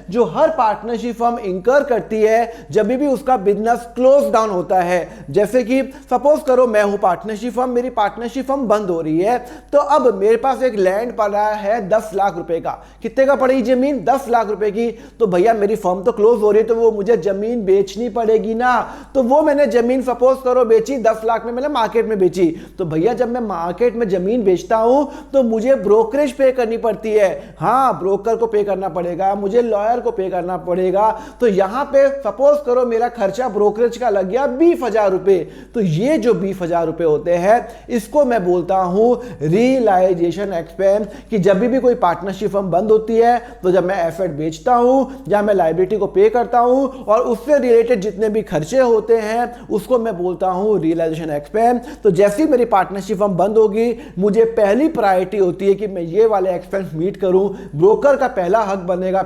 जो हर partnership firm इंकर करती है जब भी उसका बिजनेस क्लोज डाउन होता है। जैसे कि सपोज करो मैं हूं पार्टनरशिप फर्म, मेरी पार्टनरशिप फर्म बंद हो रही है, तो अब मेरे पास एक लैंड पड़ा है 10 लाख रुपए का। कितने का पड़ी जमीन? 10 लाख रुपए की। तो भैया मेरी फर्म तो क्लोज हो रही है, तो वो मुझे जमीन बेचनी पड़ेगी ना। तो वो मैंने जमीन सपोज करो बेची 10 लाख में, मैंने मार्केट में बेची। तो भैया जब मैं मार्केट में जमीन बेचता हूं तो मुझे ब्रोकरेज पे करनी पड़ती है। हाँ, ब्रोकर को पे करना पड़ेगा, मुझे लॉयर को पे करना पड़ेगा। तो यहां पे सपोज करो मेरा खर्चा ब्रोकरेज का लग गया 20,000 रुपए। तो ये जो 20,000 रुपए होते हैं इसको मैं बोलता हूं रियलाइजेशन एक्सपेंस। कि जब भी कोई पार्टनरशिप फर्म बंद होती है तो जब मैं एसेट बेचता हूं या मैं लायबिलिटी को पे करता हूं और उससे रिलेटेड जितने भी खर्चे होते हैं उसको मैं बोलता हूं रियलाइजेशन एक्सपेंस। तो जैसे ही मेरी पार्टनरशिप फर्म बंद होगी मुझे पहली प्रायोरिटी होती है कि मैं ये वाले एक्सपेंस मीट करूं। ब्रोकर का पहला हक बनेगा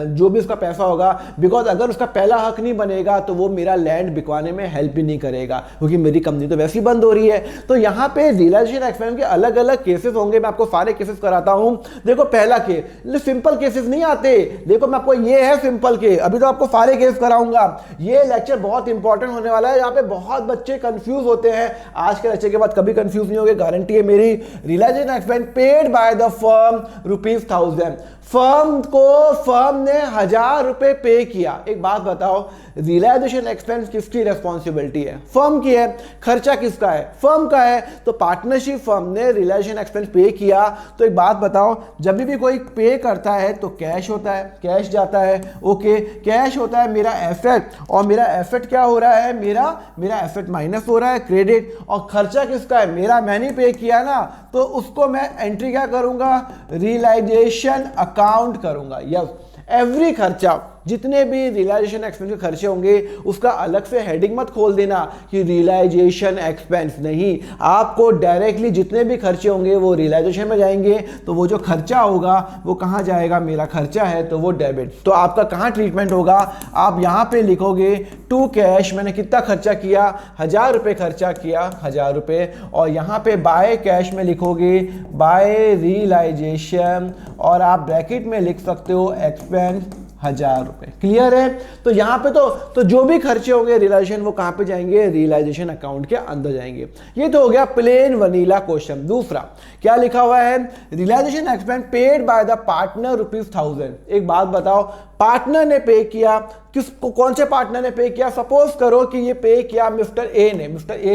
जो भी उसका पैसा होगा, बिकॉज अगर उसका पहला हक नहीं बनेगा तो वो मेरा लैंड बिकवाने में हेल्प भी नहीं करेगा, क्योंकि मेरी कंपनी तो वैसे ही बंद हो रही है। तो यहां पे रियलाइजेशन एक्सपेंस के अलग अलग केसेस होंगे, मैं आपको सारे केसेस कराता हूं। देखो पहला केस, सिंपल केसेस नहीं आते। देखो मैं आपको, ये है सिंपल के, अभी तो आपको सारे केस कराऊंगा। ये लेक्चर बहुत इंपॉर्टेंट होने वाला है, यहाँ पे बहुत बच्चे कंफ्यूज होते हैं। आज के लेक्चर के बाद कभी कंफ्यूज नहीं होंगे, गारंटी है मेरी। Realisation expense paid by the firm ₹1000। Firm ने 1,000 रुपए पे किया। एक बात बताओ, रियलाइजेशन एक्सपेंस किसकी रेस्पॉन्सिबिलिटी है? फर्म की है। खर्चा किसका है? फर्म का है। तो पार्टनरशिप फर्म ने रियलाइजेशन एक्सपेंस पे किया। तो एक बात बताओ, जब भी कोई पे करता है तो कैश होता है, कैश जाता है। ओके, कैश होता है मेरा एसेट, और मेरा एसेट क्या हो रहा है? मेरा एसेट माइनस हो रहा है, क्रेडिट। और खर्चा किसका है? मेरा, मैंने पे किया ना, तो उसको मैं एंट्री क्या करूंगा? रियलाइजेशन अकाउंट करूंगा। यस, एवरी खर्चा, जितने भी रियलाइजेशन एक्सपेंस के खर्चे होंगे उसका अलग से हेडिंग मत खोल देना कि रियलाइजेशन एक्सपेंस, नहीं। आपको डायरेक्टली जितने भी खर्चे होंगे वो रियलाइजेशन में जाएंगे। तो वो जो खर्चा होगा वो कहाँ जाएगा? मेरा खर्चा है तो वो डेबिट। तो आपका कहाँ ट्रीटमेंट होगा? आप यहाँ पे लिखोगे टू कैश, मैंने कितना खर्चा किया? 1,000 रुपये खर्चा किया, 1,000 रुपये। और यहाँ पे बाय कैश में लिखोगे बाय रियलाइजेशन, और आप ब्रैकेट में लिख सकते हो एक्सपेंस 1,000 रुपए। क्लियर है? तो यहां पे तो जो भी खर्चे होंगे रियलाइजेशन, वो कहां पे जाएंगे? रियलाइजेशन अकाउंट के अंदर जाएंगे। ये तो हो गया प्लेन वनीला क्वेश्चन। दूसरा क्या लिखा हुआ है? Realisation expense paid by the partner ₹1000। एक बात बताओ, पार्टनर ने पे किया, किसको? कौन से पार्टनर ने पे किया? सपोज करो कि ये पे किया मिस्टर ए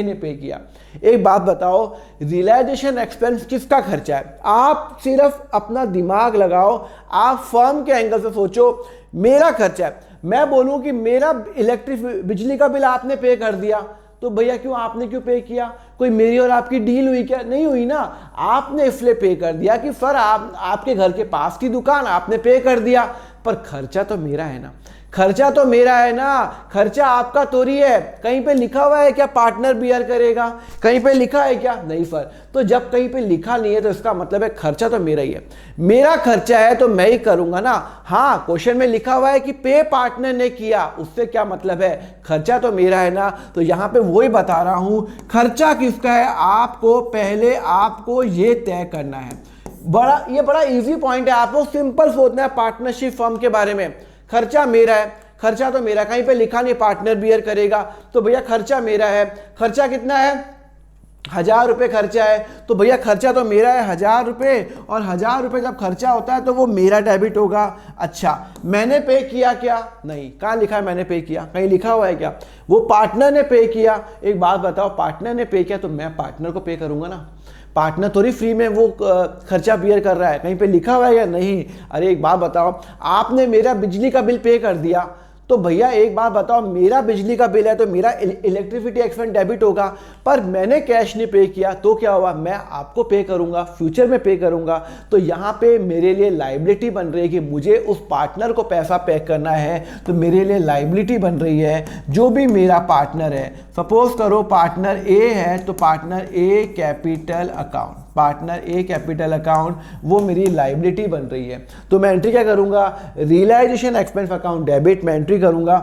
ने पे किया। एक बात बताओ, रियलाइजेशन एक्सपेंस किसका खर्चा है? आप सिर्फ अपना दिमाग लगाओ, आप फर्म के एंगल से सोचो। मेरा खर्चा है, मैं बोलूं कि मेरा बिजली का बिल आपने पे कर दिया, तो भैया क्यों, आपने क्यों पे किया? कोई मेरी और आपकी डील हुई क्या? नहीं हुई ना। आपने इसलिए पे कर दिया कि सर आपके घर के पास की दुकान, आपने पे कर दिया, पर खर्चा तो मेरा है ना। खर्चा तो मेरा है ना, खर्चा आपका थोड़ी है। कहीं पे लिखा हुआ है क्या पार्टनर बियर करेगा? कहीं पे लिखा है क्या? नहीं सर। तो जब कहीं पे लिखा नहीं है तो इसका मतलब है खर्चा तो मेरा ही है। मेरा खर्चा है तो मैं ही करूंगा ना। हाँ, क्वेश्चन में लिखा हुआ है कि पे पार्टनर ने किया, उससे क्या मतलब है? खर्चा तो मेरा है ना। तो यहां पे वही बता रहा हूं, खर्चा किसका है? आपको पहले आपको ये तय करना है। ये बड़ा इजी पॉइंट है, आपको सिंपल सोचना है पार्टनरशिप फर्म के बारे में। खर्चा मेरा है, खर्चा तो मेरा, कहीं पे लिखा नहीं पार्टनर बियर करेगा, तो भैया खर्चा मेरा है। खर्चा कितना है? 1,000 रुपये खर्चा है, तो भैया खर्चा तो मेरा है 1,000 रुपये। और 1,000 रुपये जब खर्चा होता है तो वो मेरा डेबिट होगा। अच्छा, मैंने पे किया क्या? नहीं। कहाँ लिखा है मैंने पे किया? कहीं लिखा हुआ है क्या? वो पार्टनर ने पे किया। एक बात बताओ, पार्टनर ने पे किया तो मैं पार्टनर को पे करूंगा ना। पार्टनर थोड़ी फ्री में वो खर्चा बियर कर रहा है, कहीं पे लिखा हुआ है या नहीं? अरे एक बात बताओ, आपने मेरा बिजली का बिल पे कर दिया, तो भैया एक बात बताओ, मेरा बिजली का बिल है तो मेरा इलेक्ट्रिसिटी एक्सपेंस डेबिट होगा, पर मैंने कैश नहीं पे किया तो क्या हुआ? मैं आपको पे करूंगा, फ्यूचर में पे करूंगा। तो यहाँ पे मेरे लिए लाइबिलिटी बन रही है कि मुझे उस पार्टनर को पैसा पे करना है, तो मेरे लिए लाइबिलिटी बन रही है। जो भी मेरा पार्टनर है, सपोज करो पार्टनर ए है, तो पार्टनर ए कैपिटल अकाउंट, पार्टनर ए कैपिटल अकाउंट, वो मेरी लाइबिलिटी बन रही है। तो मैं एंट्री क्या करूंगा? रियलाइजेशन एक्सपेंस अकाउंट डेबिट मैं एंट्री करूंगा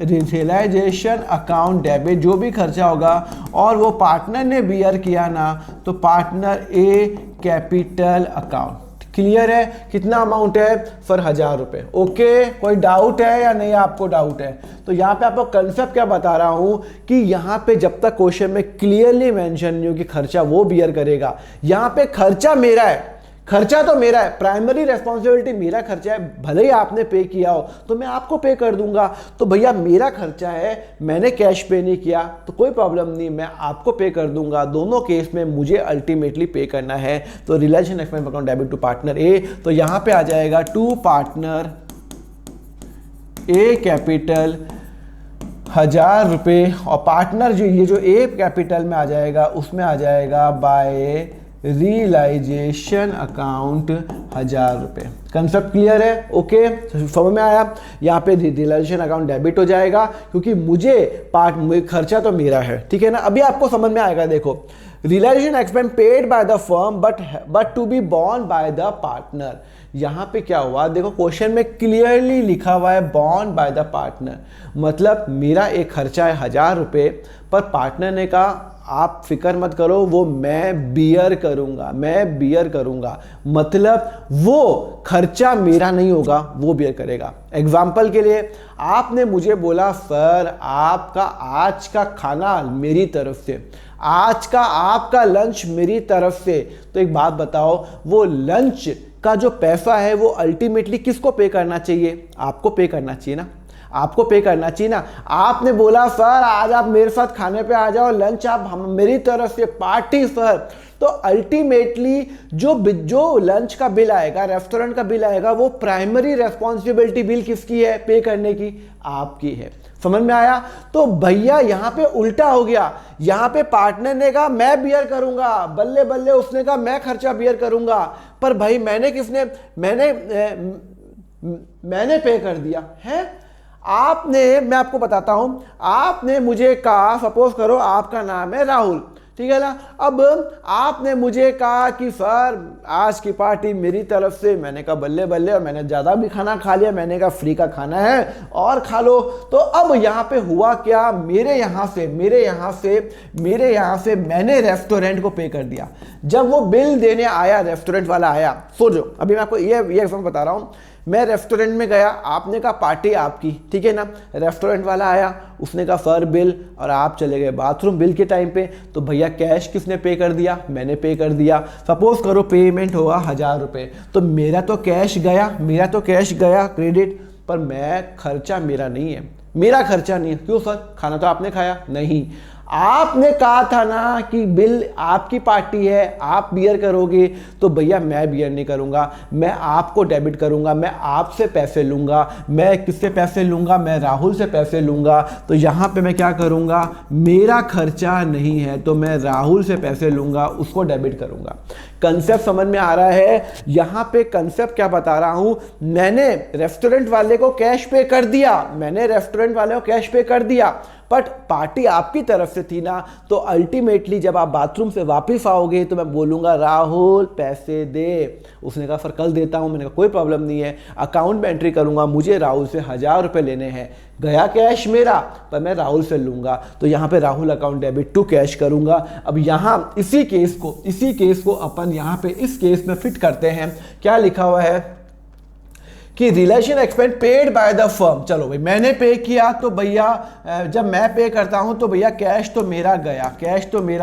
रियलाइजेशन अकाउंट डेबिट, जो भी खर्चा होगा, और वो पार्टनर ने बियर किया ना, तो पार्टनर ए कैपिटल अकाउंट। क्लियर है? कितना अमाउंट है सर? 1000 रुपये। ओके, कोई डाउट है या नहीं? आपको डाउट है तो यहाँ पे आपको कंसेप्ट क्या बता रहा हूँ कि यहाँ पे जब तक क्वेश्चन में क्लियरली मेंशन नहीं हो कि खर्चा वो बियर करेगा, यहाँ पे खर्चा मेरा है, खर्चा तो मेरा है, प्राइमरी रेस्पॉन्सिबिलिटी मेरा खर्चा है, भले ही आपने पे किया हो तो मैं आपको पे कर दूंगा। तो भैया मेरा खर्चा है, मैंने कैश पे नहीं किया तो कोई प्रॉब्लम नहीं, मैं आपको पे कर दूंगा। दोनों केस में मुझे अल्टीमेटली पे करना है। तो relation expense account debit to partner A, तो यहां पे आ जाएगा टू पार्टनर ए कैपिटल 1000 रुपये, और पार्टनर जो ये जो ए कैपिटल में आ जाएगा उसमें आ जाएगा बाय रियलाइजेशन अकाउंट 1000 रुपये। कंसेप्ट क्लियर है? ओके, समझ में आया? यहाँ पे रियलाइजेशन अकाउंट डेबिट हो जाएगा क्योंकि मुझे खर्चा तो मेरा है, ठीक है ना? अभी आपको समझ में आएगा। देखो, realisation expense paid by the firm but to be borne by the partner. यहाँ पे क्या हुआ? देखो क्वेश्चन में क्लियरली लिखा हुआ है बॉर्न बाय द पार्टनर, मतलब मेरा एक खर्चा है 1000 रुपये, पर पार्टनर ने कहा आप फिक्र मत करो, वो मैं बियर करूंगा, मैं बियर करूंगा, मतलब वो खर्चा मेरा नहीं होगा, वो बियर करेगा। एग्जाम्पल के लिए आपने मुझे बोला सर आपका आज का खाना मेरी तरफ से, आज का आपका लंच मेरी तरफ से, तो एक बात बताओ, वो लंच का जो पैसा है वो अल्टीमेटली किसको पे करना चाहिए? आपको पे करना चाहिए ना, आपको पे करना चाहिए ना। आपने बोला सर आज आप मेरे साथ खाने पे आ जाओ, लंच आप हम मेरी तरफ से, पार्टी सर, तो अल्टीमेटली जो लंच का बिल आएगा, रेस्टोरेंट का बिल आएगा, वो प्राइमरी रेस्पॉन्सिबिलिटी बिल किसकी है पे करने की? आपकी है। समझ में आया? तो भैया यहाँ पे उल्टा हो गया, यहाँ पे पार्टनर ने कहा मैं बियर करूंगा, बल्ले बल्ले उसने कहा मैं खर्चा बियर करूंगा, पर भाई मैंने पे कर दिया है। आपने, मैं आपको बताता हूं, आपने मुझे कहा, सपोज करो आपका नाम है राहुल, ठीक है ना? अब आपने मुझे कहा कि सर आज की पार्टी मेरी तरफ से, मैंने कहा बल्ले बल्ले, और मैंने ज़्यादा भी खाना खा लिया, मैंने कहा फ्री का खाना है और खा लो। तो अब यहाँ पे हुआ क्या? मेरे यहाँ से मैंने रेस्टोरेंट को पे कर दिया। जब वो बिल देने आया, रेस्टोरेंट वाला आया, सोचो अभी मैं आपको ये एग्जाम्पल बता रहा हूँ, मैं रेस्टोरेंट में गया, आपने कहा पार्टी आपकी, ठीक है ना? रेस्टोरेंट वाला आया, उसने कहा सर बिल, और आप चले गए बाथरूम बिल के टाइम पे, तो भैया कैश किसने पे कर दिया? मैंने पे कर दिया। सपोज करो पेमेंट होगा 1000 रुपये, तो मेरा तो कैश गया क्रेडिट, पर मैं खर्चा मेरा नहीं है, मेरा खर्चा नहीं है। क्यों सर? खाना तो आपने खाया नहीं, आपने कहा था ना कि बिल आपकी पार्टी है, आप बियर करोगे, तो भैया मैं बियर नहीं करूंगा, मैं आपको डेबिट करूंगा, मैं आपसे पैसे लूंगा। मैं किससे पैसे लूंगा? मैं राहुल से पैसे लूंगा। तो यहां पे मैं क्या करूंगा? मेरा खर्चा नहीं है तो मैं राहुल से पैसे लूंगा, उसको डेबिट करूंगा। कंसेप्ट समझ में आ रहा है? यहां पे कंसेप्ट क्या बता रहा हूं, मैंने रेस्टोरेंट वाले को कैश पे कर दिया, बट पार्टी आपकी तरफ से थी ना, तो अल्टीमेटली जब आप बाथरूम से वापस आओगे तो मैं बोलूंगा राहुल पैसे दे। उसने कहा सर कल देता हूं। मैंने कहा कोई प्रॉब्लम नहीं है, अकाउंट में एंट्री करूंगा, मुझे राहुल से 1000 रुपये लेने हैं, गया कैश मेरा, पर मैं राहुल से लूंगा, तो यहां पे Rahul account debit to cash करूंगा। अब यहां इसी केस को अपन यहां पे इस केस में फिट करते हैं। क्या लिखा हुआ है कि relation expense paid by the firm. चलो भाई मैंने पे किया, तो भैया जब मैं पे करता हूं तो भैया कैश तो मेरा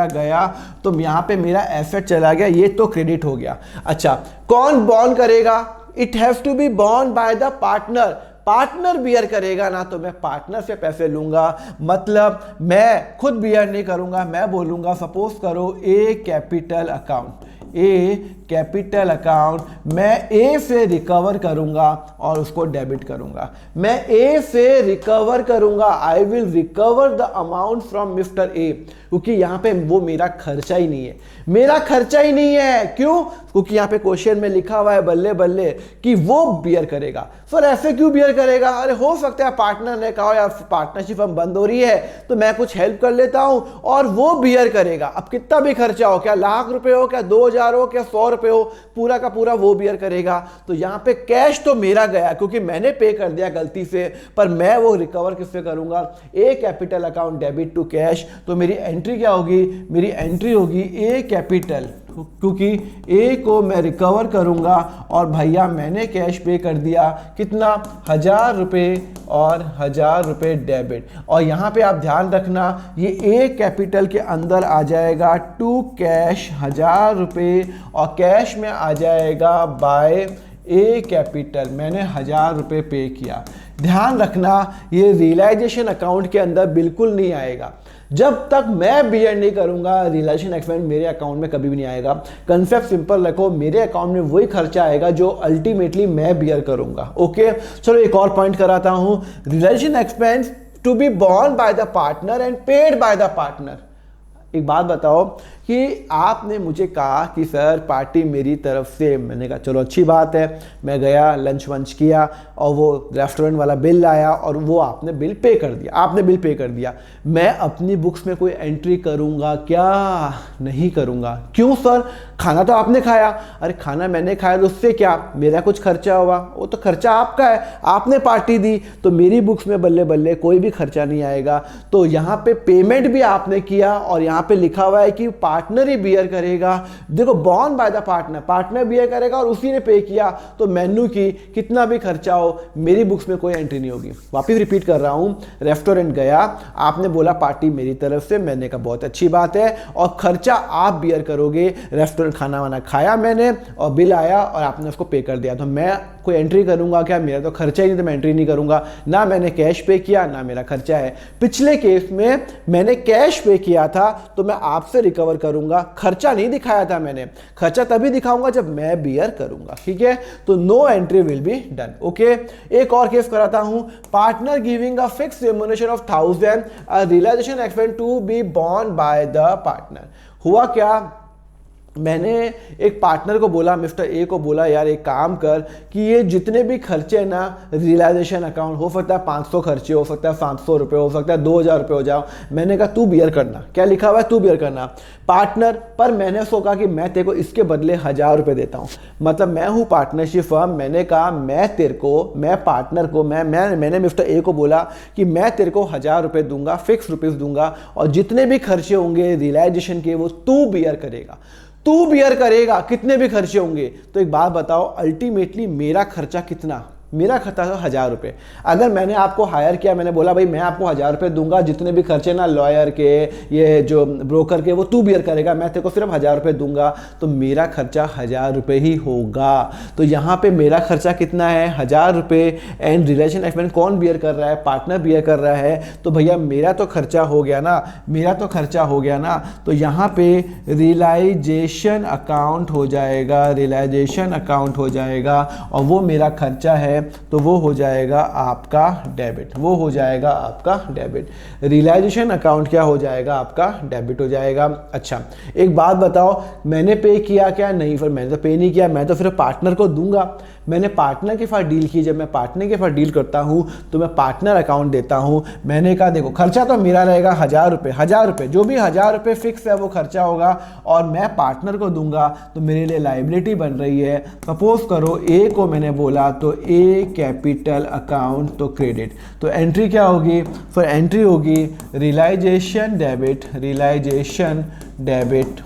गया, तो यहां पे मेरा एसेट चला गया, ये तो क्रेडिट हो गया। अच्छा, कौन बॉर्न करेगा? It has to be borne by the partner bear करेगा ना, तो मैं पार्टनर से पैसे लूंगा, मतलब मैं खुद बियर नहीं करूंगा। मैं बोलूंगा सपोज करो ए कैपिटल अकाउंट, मैं ए से रिकवर करूंगा और उसको डेबिट करूंगा। मैं ए से रिकवर करूंगा, I will recover the amount from mister A, क्योंकि यहां पे वो मेरा खर्चा ही नहीं है। क्यों? क्योंकि यहां पे क्वेश्चन में लिखा हुआ है बल्ले बल्ले कि वो बियर करेगा। सर ऐसे क्यों बियर करेगा? अरे हो सकता है पार्टनर ने कहा यार पार्टनरशिप हम बंद हो रही है तो मैं कुछ हेल्प कर लेता हूं, और वो बियर करेगा। अब कितना भी खर्चा हो, क्या लाख रुपए हो, क्या 2000 हो, क्या 100 रुपए हो, पूरा का पूरा वो बियर करेगा। तो यहां पे कैश तो मेरा गया क्योंकि मैंने पे कर दिया गलती से, पर मैं वो रिकवर किससे करूंगा? A capital account debit to cash. तो मेरी एंट्री क्या होगी? मेरी एंट्री होगी ए कैपिटल क्योंकि ए को मैं रिकवर करूंगा और भैया मैंने कैश पे कर दिया कितना 1000 रुपये और 1000 रुपये डेबिट। और यहाँ पे आप ध्यान रखना ये ए कैपिटल के अंदर आ जाएगा टू कैश 1000 रुपये और कैश में आ जाएगा बाय ए कैपिटल, मैंने 1000 रुपये पे किया। ध्यान रखना ये रियलाइजेशन अकाउंट के अंदर बिल्कुल नहीं आएगा। जब तक मैं बियर नहीं करूंगा रियलाइजेशन एक्सपेंस मेरे अकाउंट में कभी भी नहीं आएगा। कंसेप्ट सिंपल रखो, मेरे अकाउंट में वही खर्चा आएगा जो अल्टीमेटली मैं बियर करूंगा। ओके, चलो एक और पॉइंट कराता हूं, realisation expense to be borne by the partner and paid by the partner. एक बात बताओ कि आपने मुझे कहा कि सर पार्टी मेरी तरफ से, मैंने कहा चलो अच्छी बात है, मैं गया लंच वंच किया और वो रेस्टोरेंट वाला बिल आया और वो आपने बिल पे कर दिया, आपने बिल पे कर दिया। मैं अपनी बुक्स में कोई एंट्री करूंगा क्या? नहीं करूंगा। क्यों सर? खाना तो आपने खाया। अरे खाना मैंने खाया तो उससे क्या, मेरा कुछ खर्चा हुआ? वो तो खर्चा आपका है, आपने पार्टी दी, तो मेरी बुक्स में बल्ले बल्ले कोई भी खर्चा नहीं आएगा। तो यहाँ पे पेमेंट भी आपने किया और यहाँ पे लिखा हुआ है कि पार्टनर ही बियर करेगा। देखो borne by the partner, partner bear करेगा और उसी ने पे किया, तो मेन्यू की कितना भी खर्चा हो मेरी बुक्स में कोई एंट्री नहीं होगी। वापिस रिपीट कर रहा हूं, रेस्टोरेंट गया, आपने बोला पार्टी मेरी तरफ से, मैंने कहा बहुत अच्छी बात है और खर्चा आप बियर करोगे। रेस्टोरेंट खाना वाना खाया मैंने और बिल आया और आपने उसको पे कर दिया, तो मैं कोई एंट्री करूंगा क्या? मेरा तो खर्चा ही नहीं, तो मैं एंट्री नहीं करूंगा। ना मैंने कैश पे किया ना मेरा खर्चा है। पिछले केस में मैंने कैश पे किया था तो मैं आपसे रिकवर करूंगा, खर्चा नहीं दिखाया था मैंने। खर्चा तभी दिखाऊंगा जब मैं बियर करूंगा, ठीक है? तो no entry will be done. Okay, एक और केस कराता हूं, partner giving a fix remuneration of 1000 realisation expense to be borne by the partner. हुआ क्या, मैंने एक पार्टनर को बोला, मिस्टर ए को बोला, यार एक काम कर कि ये जितने भी खर्चे ना रियलाइजेशन अकाउंट, हो सकता है 500 खर्चे, हो सकता है 700 रुपये, हो सकता है 2000 रुपये हो जाओ, मैंने कहा तू बियर करना। क्या लिखा हुआ है? तू बियर करना। पार्टनर पर मैंने सोचा कि मैं तेरे को इसके बदले 1000 रुपये देता हूँ, मतलब मैं हूँ पार्टनरशिप फर्म। मैंने कहा मैं तेरे को, मैं पार्टनर को, मैंने मिस्टर ए को बोला कि मैं तेरे को 1000 रुपये दूंगा, फिक्स रुपीज़ दूंगा और जितने भी खर्चे होंगे रियलाइजेशन के वो तू बियर करेगा। तू बियर करेगा, कितने भी खर्चे होंगे। तो एक बात बताओ, अल्टीमेटली मेरा खर्चा कितना? मेरा खर्चा था 1000 रुपये। अगर मैंने आपको हायर किया, मैंने बोला भाई मैं आपको 1000 रुपये दूंगा, जितने भी खर्चे ना लॉयर के, ये जो ब्रोकर के, वो तू बियर करेगा, मैं तेरे को सिर्फ 1000 रुपये दूंगा, तो मेरा खर्चा 1000 रुपये ही होगा। तो यहाँ पे मेरा खर्चा कितना है? 1000 रुपये। एंड रिलेशन एक्सपेंस कौन बियर कर रहा है? पार्टनर बियर कर रहा है। तो भैया मेरा तो खर्चा हो गया ना, मेरा तो खर्चा हो गया ना। तो यहाँ पे रियलाइजेशन अकाउंट हो जाएगा, रियलाइजेशन अकाउंट हो जाएगा और वो मेरा खर्चा है, तो वो हो जाएगा आपका डेबिट, वो हो जाएगा आपका डेबिट। रियलाइजेशन अकाउंट क्या हो जाएगा? आपका डेबिट हो जाएगा। अच्छा एक बात बताओ, मैंने पे किया क्या? नहीं, फिर मैंने तो पे नहीं किया, मैं तो फिर पार्टनर को दूंगा। मैंने पार्टनर के साथ डील की, जब मैं पार्टनर के साथ डील करता हूं तो मैं पार्टनर अकाउंट देता हूं। मैंने कहा देखो खर्चा तो मेरा रहेगा 1000 रुपये, 1000 रुपये, जो भी 1000 रुपये फिक्स है वो खर्चा होगा और मैं पार्टनर को दूंगा, तो मेरे लिए लाइबिलिटी बन रही है। सपोज करो ए को मैंने बोला तो ए कैपिटल अकाउंट, तो क्रेडिट, तो एंट्री क्या होगी? फिर एंट्री होगी realisation debit, realisation debit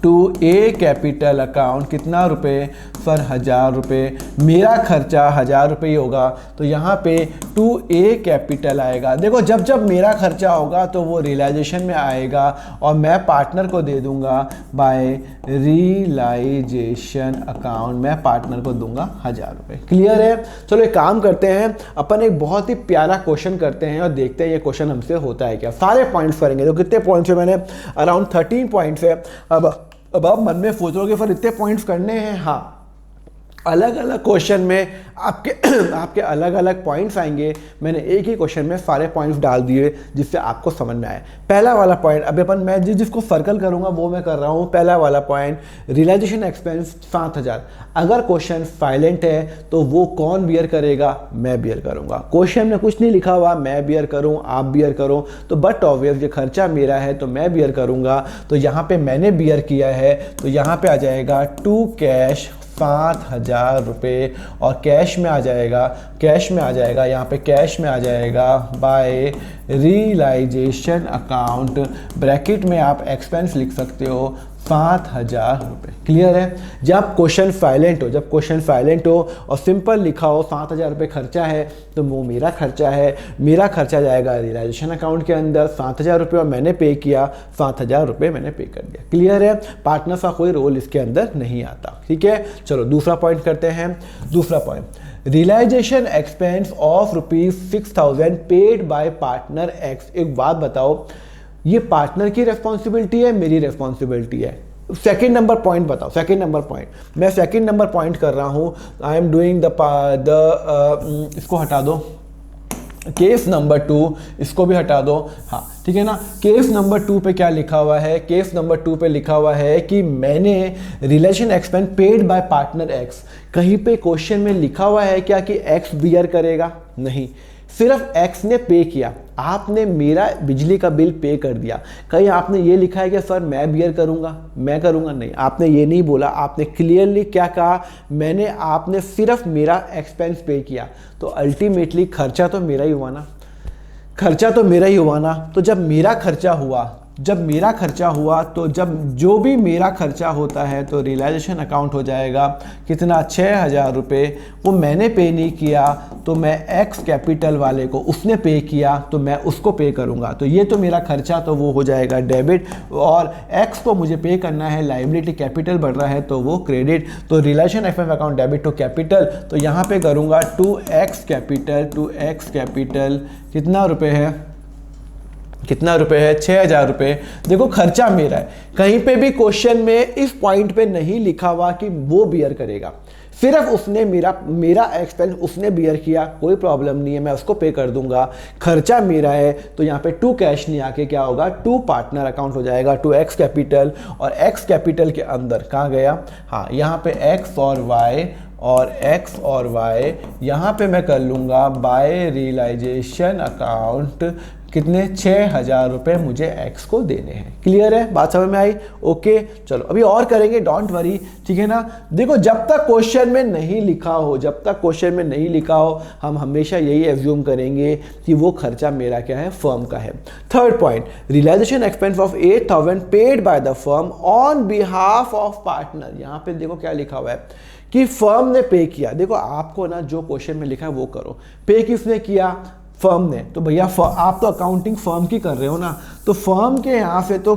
to A capital account, कितना रुपए? फॉर 1000 रुपये। मेरा खर्चा 1000 रुपये ही होगा, तो यहाँ पे टू ए कैपिटल आएगा। देखो जब जब मेरा खर्चा होगा तो वो रियलाइजेशन में आएगा और मैं पार्टनर को दे दूंगा बाय रियलाइजेशन अकाउंट, मैं पार्टनर को दूंगा 1000 रुपये। क्लियर है? चलो एक काम करते हैं, अपन एक बहुत ही प्यारा क्वेश्चन करते हैं और देखते हैं ये क्वेश्चन हमसे होता है क्या। सारे पॉइंट्स करेंगे, तो कितने पॉइंट्स है? मैंने अराउंड 13 पॉइंट्स है। अब आप मन में सोचोगे फिर इतने पॉइंट्स करने हैं। हाँ, अलग अलग क्वेश्चन में आपके अलग अलग पॉइंट्स आएंगे। मैंने एक ही क्वेश्चन में सारे पॉइंट्स डाल दिए जिससे आपको समझ में आए। पहला वाला पॉइंट, अभी अपन मैं जिसको सर्कल करूंगा वो मैं कर रहा हूं। पहला वाला पॉइंट, रियलाइजेशन एक्सपेंस 7000। अगर क्वेश्चन साइलेंट है तो वो कौन बियर करेगा? मैं बियर करूंगा। क्वेश्चन में कुछ नहीं लिखा हुआ मैं बियर करूं, आप बियर करो, तो बट ऑब्वियस ये खर्चा मेरा है तो मैं बियर करूंगा। तो यहाँ पे मैंने बियर किया है, तो यहाँ पे आ जाएगा टू कैश 7000 रुपये और कैश में आ जाएगा, कैश में आ जाएगा, यहाँ पे कैश में आ जाएगा बाय रियलाइजेशन अकाउंट, ब्रैकेट में आप एक्सपेंस लिख सकते हो 7,000 रुपये। क्लियर है? जब क्वेश्चन साइलेंट हो और सिंपल लिखा हो 7,000 रुपये खर्चा है तो वो मेरा खर्चा है, मेरा खर्चा जाएगा रियलाइजेशन अकाउंट के अंदर 7,000 रुपये और मैंने पे किया 7,000 रुपये मैंने पे कर दिया। क्लियर है? पार्टनर का कोई रोल इसके अंदर नहीं आता। ठीक है, चलो दूसरा पॉइंट करते हैं। दूसरा point, realisation expense of ₹6,000 paid by partner X. एक बात बताओ, ये पार्टनर की रेस्पॉन्सिबिलिटी है, मेरी रेस्पॉन्सिबिलिटी है? सेकेंड नंबर पॉइंट बताओ, सेकेंड नंबर पॉइंट मैं सेकेंड नंबर पॉइंट कर रहा हूं। आई एम डूइंग इसको हटा दो, केस नंबर 2 इसको भी हटा दो। हाँ ठीक है ना, केस नंबर 2 पे क्या लिखा हुआ है? केस नंबर 2 पे लिखा हुआ है कि मैंने relation expense paid by partner x. कहीं पे क्वेश्चन में लिखा हुआ है क्या कि एक्स बियर करेगा? नहीं, सिर्फ एक्स ने पे किया। आपने मेरा बिजली का बिल पे कर दिया, कहीं आपने ये लिखा है कि सर मैं बियर करूंगा, मैं करूंगा? नहीं, आपने ये नहीं बोला। आपने क्लियरली क्या कहा? आपने सिर्फ मेरा एक्सपेंस पे किया। तो अल्टीमेटली खर्चा तो मेरा ही हुआ ना, खर्चा तो मेरा ही हुआ ना। तो जब मेरा खर्चा हुआ तो जब जो भी मेरा खर्चा होता है तो रियलाइजेशन अकाउंट हो जाएगा कितना? 6,000 रुपये। वो मैंने पे नहीं किया तो मैं एक्स कैपिटल वाले को, उसने पे किया तो मैं उसको पे करूंगा। तो ये तो मेरा खर्चा, तो वो हो जाएगा डेबिट, और एक्स को मुझे पे करना है, लायबिलिटी कैपिटल बढ़ रहा है तो वो क्रेडिट। तो realisation expense account debit to capital, तो यहाँ पे करूँगा 2x कैपिटल कितना रुपये है? कितना रुपए है? 6,000 रुपये। देखो खर्चा मेरा है, कहीं पे भी क्वेश्चन में इस पॉइंट पे नहीं लिखा हुआ कि वो बियर करेगा, सिर्फ उसने मेरा एक्सपेंस उसने बियर किया, कोई प्रॉब्लम नहीं है, मैं उसको पे कर दूंगा। खर्चा मेरा है तो यहाँ पे 2 कैश नहीं आके क्या होगा? 2 पार्टनर अकाउंट हो जाएगा, 2x कैपिटल। और x कैपिटल के अंदर कहाँ गया? हाँ, यहाँ पे x और y यहाँ पे मैं कर लूँगा बाय रियलाइजेशन अकाउंट। कितने? 6,000 रुपये मुझे एक्स को देने हैं। क्लियर है? बात समझ में आई? ओके, चलो अभी और करेंगे, डोंट वरी। ठीक है ना? देखो जब तक क्वेश्चन में नहीं लिखा हो हम हमेशा यही एज्यूम करेंगे कि वो खर्चा मेरा क्या है? फर्म का है। Third point, realisation expense of 8,000 paid by the firm on behalf of partner. यहाँ पे देखो क्या लिखा हुआ है कि फर्म ने पे किया। देखो आपको ना जो क्वेश्चन में लिखा है वो करो। पे किसने किया? फर्म ने। तो भैया आप तो अकाउंटिंग फर्म की कर रहे हो ना, तो फर्म के यहाँ से तो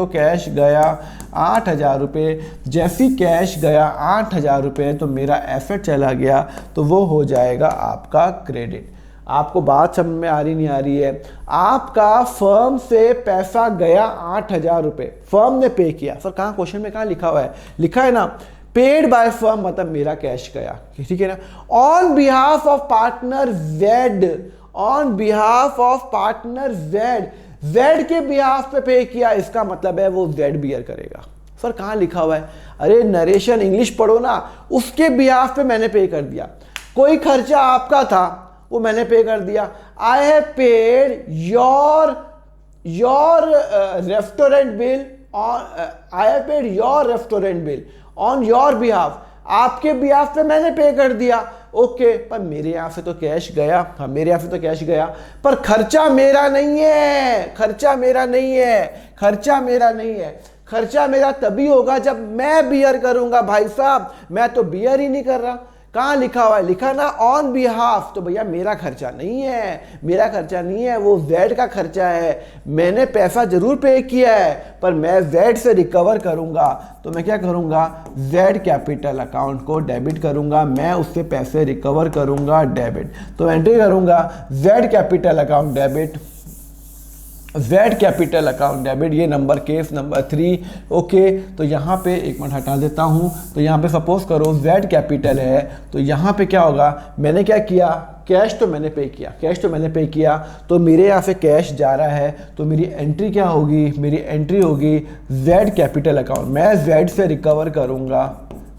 कैश गया 8,000 रुपये। जैसी कैश गया 8,000 रुपये तो मेरा एसेट चला गया, तो वो हो जाएगा आपका क्रेडिट। आपको बात समझ में आ रही नहीं आ रही है? आपका फर्म से पैसा गया 8,000 रुपये, फर्म ने पे किया। सर कहाँ क्वेश्चन में कहाँ लिखा हुआ है? लिखा है ना पेड बाय फर्म, मतलब मेरा कैश गया। ठीक है ना? On behalf of partner Z के बिहाफ पे किया, इसका मतलब है वो जेड बियर करेगा। सर कहाँ लिखा हुआ है? अरे नरेशन इंग्लिश पढ़ो ना। उसके बिहाफ पे मैंने पे कर दिया, कोई खर्चा आपका था वो मैंने पे कर दिया। I have paid your restaurant bill on your behalf, आपके बिहाफ पे मैंने पे कर दिया। ओके, पर मेरे यहां से तो कैश गया। हाँ, मेरे यहां से तो कैश गया, पर खर्चा मेरा नहीं है। खर्चा मेरा तभी होगा जब मैं बियर करूंगा। भाई साहब मैं तो बियर ही नहीं कर रहा। कहाँ लिखा हुआ है? लिखा ना ऑन बिहाफ, तो भैया मेरा खर्चा नहीं है, वो जेड का खर्चा है। मैंने पैसा जरूर पे किया है, पर मैं जेड से रिकवर करूंगा। तो मैं क्या करूंगा? जेड कैपिटल अकाउंट को डेबिट करूंगा, मैं उससे पैसे रिकवर करूंगा, डेबिट। तो एंट्री करूंगा जेड कैपिटल अकाउंट डेबिट, ये नंबर केस नंबर 3। ओके, तो यहाँ पे एक मिनट हटा देता हूँ। तो यहाँ पे सपोज करो जेड कैपिटल है, तो यहाँ पे क्या होगा? मैंने क्या किया? कैश तो मैंने पे किया, तो मेरे यहाँ से कैश जा रहा है, तो मेरी एंट्री क्या होगी? मेरी एंट्री होगी जेड कैपिटल अकाउंट। मैं जेड से रिकवर करूँगा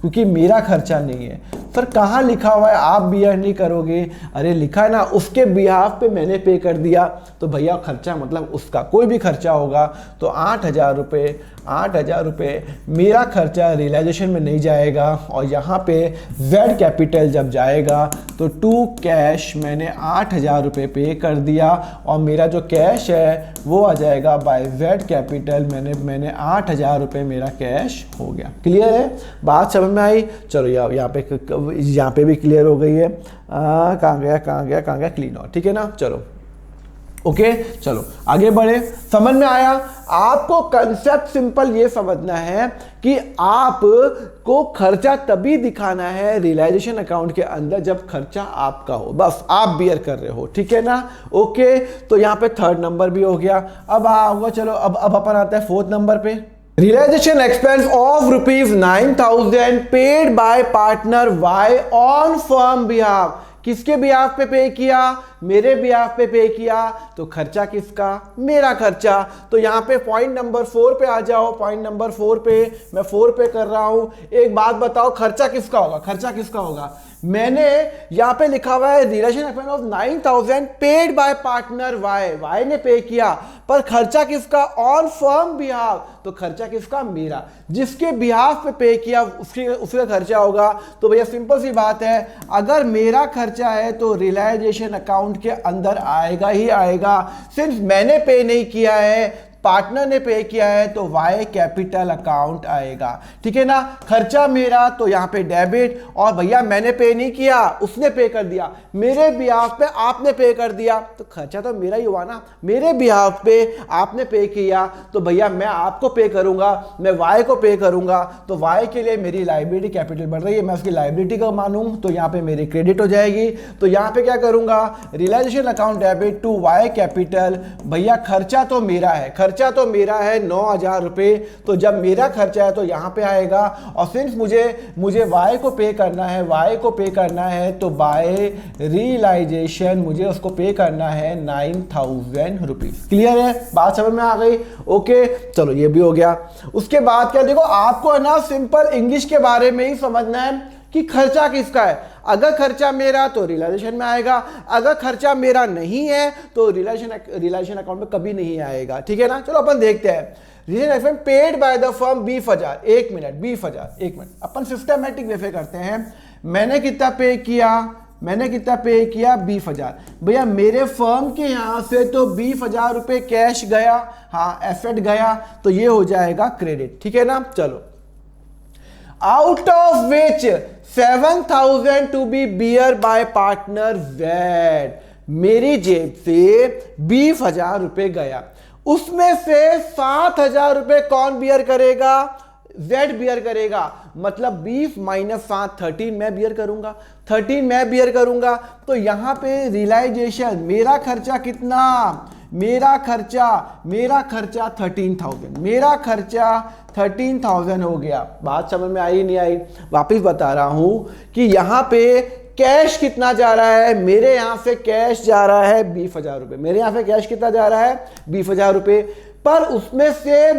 क्योंकि मेरा खर्चा नहीं है। पर कहाँ लिखा हुआ है आप बियर नहीं करोगे? अरे लिखा है ना, उसके बिहाफ पे मैंने पे कर दिया, तो भैया खर्चा मतलब उसका कोई भी खर्चा होगा तो 8,000 रुपये, 8,000 रुपये मेरा खर्चा रियलाइजेशन में नहीं जाएगा। और यहाँ पे जेड कैपिटल जब जाएगा तो टू कैश मैंने 8,000 रुपये पे कर दिया और मेरा जो कैश है वो आ जाएगा बाय जेड कैपिटल, मैंने 8,000 रुपये मेरा कैश हो गया। क्लियर है? बात समझ में आई? चलो यहाँ पे भी क्लियर हो गई है। कहाँ गया क्लीन और, ठीक है ना? चलो ओके, चलो आगे बढ़े। समझ में आया? आपको कंसेप्ट सिंपल ये समझना है कि आप को खर्चा तभी दिखाना है रियलाइजेशन अकाउंट के अंदर जब खर्चा आपका हो, बस आप बियर कर रहे हो, ठीक है ना? ओके, तो यहाँ पे थर्ड नंबर भी हो गया। अब आऊंगा, चलो अब अपन आता है फोर्थ नंबर पे। Realisation expense of ₹9,000 paid by partner Y on firm behalf. किसके बिहाफ पे किया? मेरे बिहाफ पे किया, तो खर्चा किसका? मेरा खर्चा। तो यहां पे पॉइंट नंबर 4 पे आ जाओ। पॉइंट नंबर 4 पे मैं 4 पे कर रहा हूं। एक बात बताओ, खर्चा किसका होगा? खर्चा किसका होगा? मैंने यहां पे लिखा हुआ है realisation expense of 9,000 paid by partner Y ने पे किया, पर खर्चा किसका? On firm behalf. तो खर्चा किसका? मेरा। जिसके बिहाफ पे किया उसका खर्चा होगा। तो भैया सिंपल सी बात है, अगर मेरा खर्चा है तो रियलाइजेशन अकाउंट के अंदर आएगा ही आएगा। सिर्फ मैंने पे नहीं किया है, पार्टनर ने पे किया है, तो वाई कैपिटल अकाउंट आएगा, ठीक है ना? खर्चा मेरा तो यहाँ पे डेबिट, और भैया मैंने पे नहीं किया, उसने पे कर दिया, मेरे बिहाफ पे आपने पे कर दिया, तो खर्चा तो मेरा ही हुआ ना। मेरे बिहाफ पे आपने पे किया तो भैया मैं आपको पे करूंगा, मैं वाई को पे करूंगा, तो वाई के लिए मेरी लायबिलिटी कैपिटल बढ़ रही है, मैं उसकी लायबिलिटी को मानूं तो यहाँ पे मेरी क्रेडिट हो जाएगी। तो यहाँ पे क्या करूंगा? Realisation account debit to Y capital. भैया खर्चा तो मेरा है, खर्चा तो मेरा है 9,000 रुपए, तो जब मेरा खर्चा है तो यहां पे आएगा। और सिंस मुझे वाई को पे करना है, वाई को पे करना है, तो बाय रियलाइजेशन मुझे उसको पे करना है 9,000 रुपीज। क्लियर है? बात समझ में आ गई? ओके, चलो ये भी हो गया। उसके बाद क्या, देखो आपको है ना सिंपल इंग्लिश के बारे में ही समझना है कि खर्चा किसका है। अगर खर्चा मेरा तो रियलाइजेशन में आएगा, अगर खर्चा मेरा नहीं है तो रियलाइजेशन अकाउंट में कभी नहीं आएगा, ठीक है ना? चलो अपन देखते हैं। Realisation paid by the firm 20,000। 1 minute, 20,000, 1 minute, अपन सिस्टमैटिक वे पे करते हैं। मैंने कितना पे किया? 20,000। भैया मेरे फर्म के यहां से तो 20,000 रुपए कैश गया, हाँ एसेट गया, तो ये हो जाएगा क्रेडिट, ठीक है ना? चलो, out of which 7,000 to be bear by partner Z. मेरी जेब से 20,000 रुपए गया, उसमें से 7,000 रुपए कौन बियर करेगा? जेड बियर करेगा। मतलब 20 - 7 13 मैं बियर करूंगा, 13 मैं बियर करूंगा। तो यहां पे रियलाइजेशन मेरा खर्चा कितना? मेरा खर्चा 13,000, मेरा खर्चा 13,000 हो गया। बात समझ में आई नहीं आई? वापिस बता रहा हूं कि यहां पे कैश कितना जा रहा है? मेरे यहां से कैश जा रहा है 20,000 रुपए। मेरे यहां से कैश कितना जा रहा है? 20,000 रुपए। पर उसमें से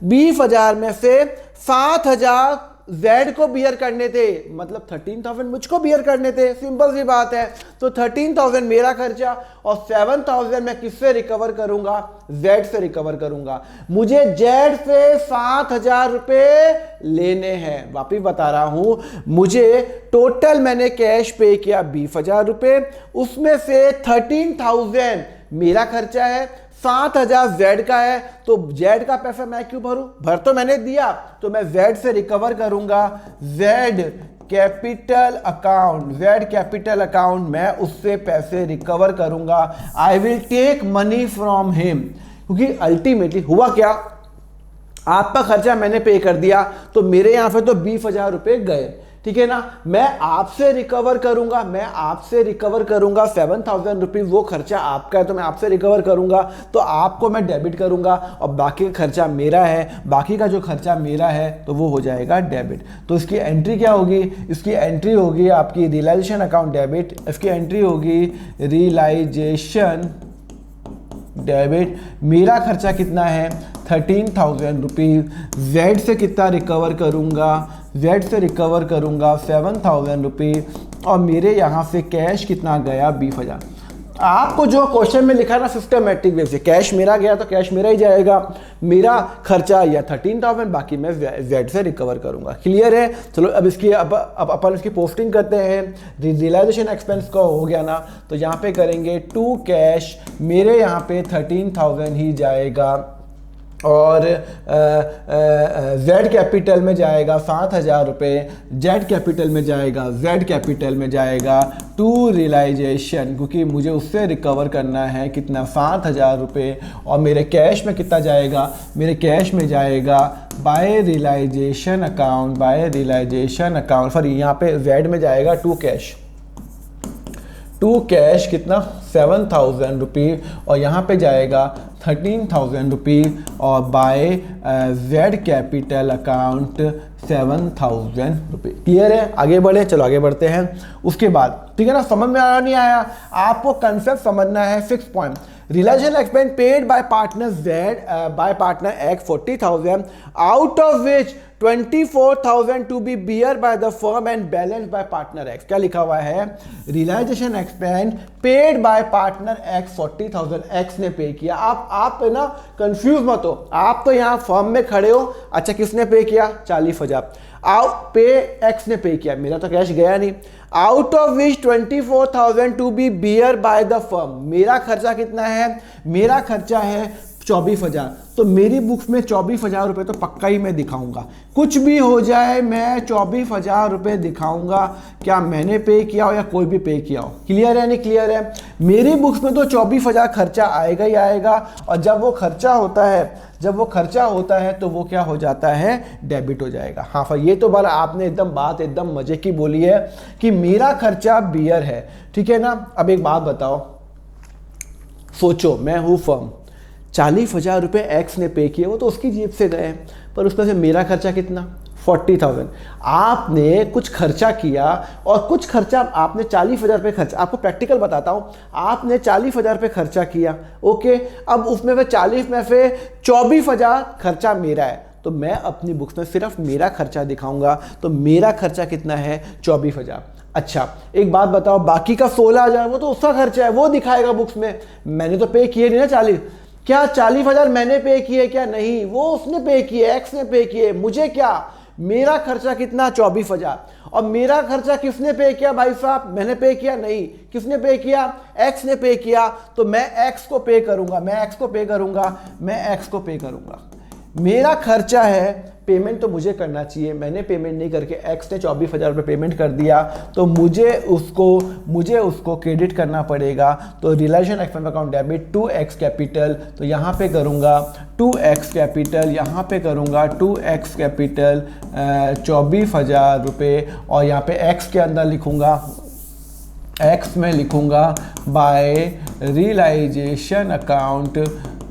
20,000 में से 7,000 जेड को बियर करने थे, मतलब 13,000 मुझको बियर करने थे। सिंपल सी बात है। तो 13,000 मेरा खर्चा और 7,000 मैं किससे रिकवर करूंगा? जेड से रिकवर करूंगा। मुझे जेड से 7,000 रुपए लेने हैं। वापिस बता रहा हूं, मुझे टोटल मैंने कैश पे किया 20,000 रुपए, उसमें से 13,000 मेरा खर्चा है, 7,000 जेड का है। तो जेड का पैसा मैं क्यों भरूं? भर तो मैंने दिया, तो मैं जेड से रिकवर करूंगा। Z capital account, Z capital account, मैं उससे पैसे रिकवर करूंगा। I will take money from him. क्योंकि अल्टीमेटली हुआ क्या, आपका खर्चा मैंने पे कर दिया, तो मेरे यहां पे तो 20,000 रुपए गए, ठीक है ना? मैं आपसे रिकवर करूंगा, मैं आपसे रिकवर करूंगा 7,000 रुपीज। वो खर्चा आपका है तो मैं आपसे रिकवर करूंगा, तो आपको मैं डेबिट करूंगा, और बाकी का खर्चा मेरा है, बाकी का जो खर्चा मेरा है तो वो हो जाएगा डेबिट। तो इसकी एंट्री क्या होगी? इसकी एंट्री होगी आपकी रियलाइजेशन अकाउंट डेबिट। इसकी एंट्री होगी रियलाइजेशन डेबिट। मेरा खर्चा कितना है? 13,000 रुपीज। जेड से कितना रिकवर करूंगा? जेड से रिकवर करूँगा 7,000 रुपये और मेरे यहाँ से कैश कितना गया 20,000। आपको जो क्वेश्चन में लिखा है ना सिस्टमेटिक वे से, कैश मेरा गया तो कैश मेरा ही जाएगा, मेरा खर्चा या 13,000, बाकी मैं जेड से रिकवर करूंगा। क्लियर है? चलो अब इसकी अब अपन इसकी पोस्टिंग करते हैं। रियलाइजेशन एक्सपेंस का हो गया ना, तो यहाँ पे करेंगे टू कैश, मेरे यहाँ पे 13,000 ही जाएगा और जेड कैपिटल में जाएगा 7,000 रुपये, जेड कैपिटल में जाएगा, जेड कैपिटल में जाएगा टू रियलाइजेशन, क्योंकि मुझे उससे रिकवर करना है कितना 7,000 रुपये। और मेरे कैश में कितना जाएगा, मेरे कैश में जाएगा by realisation account, by realisation account sorry यहाँ पे जेड में जाएगा टू कैश, टू कैश कितना 7,000 रुपये और यहाँ पे जाएगा 13,000 रुपये और बाय जेड कैपिटल अकाउंट 7,000 रुपये। क्लियर है? आगे बढ़े, चलो आगे बढ़ते हैं। उसके बाद ठीक है ना, समझ में आया नहीं आया, आपको कंसेप्ट समझना है। 6 point, realisation expense paid by partner Z by partner X 40,000 out of which 24,000 to be bear by the firm and balance by partner X. क्या लिखा हुआ है? Realisation expense paid by partner X 40,000 X ने pay किया। आप ना confuse मत हो, आप तो यहाँ फर्म में खड़े हो, अच्छा किसने पे किया 40,000, पे एक्स ने पे किया, मेरा तो कैश गया नहीं। Out of which 24,000 to be bear by the firm, मेरा खर्चा कितना है, मेरा खर्चा है 24,000, तो मेरी बुक्स में 24,000 रुपये तो पक्का ही मैं दिखाऊंगा, कुछ भी हो जाए मैं 24,000 रुपये दिखाऊंगा, क्या मैंने पे किया हो या कोई भी पे किया हो। क्लियर है नहीं क्लियर है? मेरी बुक्स में तो 24,000 खर्चा आएगा ही आएगा, और जब वो खर्चा होता है तो वो क्या हो जाता है, डेबिट हो जाएगा। हाँ फिर ये तो बार आपने बात एकदम मजे की बोली है कि मेरा खर्चा बियर है, ठीक है ना। अब एक बात बताओ, सोचो मैं हूँ फर्म, 40,000 रुपये एक्स ने पे किए, वो तो उसकी जेब से गए, पर उसमें से मेरा खर्चा कितना 40,000। आपने कुछ खर्चा किया और कुछ खर्चा आपने 40,000 रुपये खर्चा, आपको प्रैक्टिकल बताता हूँ, आपने 40,000 रुपये खर्चा किया, ओके। अब उसमें से 40 में से 24,000 खर्चा मेरा है, तो मैं अपनी बुक्स में सिर्फ मेरा खर्चा दिखाऊंगा, तो मेरा खर्चा कितना है 24,000। अच्छा एक बात बताओ, बाकी का 16,000 वो तो उसका खर्चा है, वो दिखाएगा बुक्स में, मैंने तो पे किए नहीं ना 40, क्या 40,000 मैंने पे किए क्या? नहीं, वो उसने पे किए, एक्स ने पे किए, मुझे क्या, मेरा खर्चा कितना 24,000। और मेरा खर्चा किसने पे किया भाई साहब, मैंने पे किया नहीं, किसने पे किया, एक्स ने पे किया, तो मैं एक्स को पे करूंगा, मैं एक्स को पे करूंगा। मेरा खर्चा है, पेमेंट तो मुझे करना चाहिए, मैंने पेमेंट नहीं करके एक्स ने 24,000 रुपये पेमेंट कर दिया, तो मुझे उसको क्रेडिट करना पड़ेगा। तो realisation expense account debit to X capital, तो यहाँ पे करूँगा 2x कैपिटल, यहाँ पे करूँगा 2x कैपिटल 24,000 रुपये, और यहाँ पे x के अंदर लिखूँगा, x में लिखूँगा बाय रियलाइजेशन अकाउंट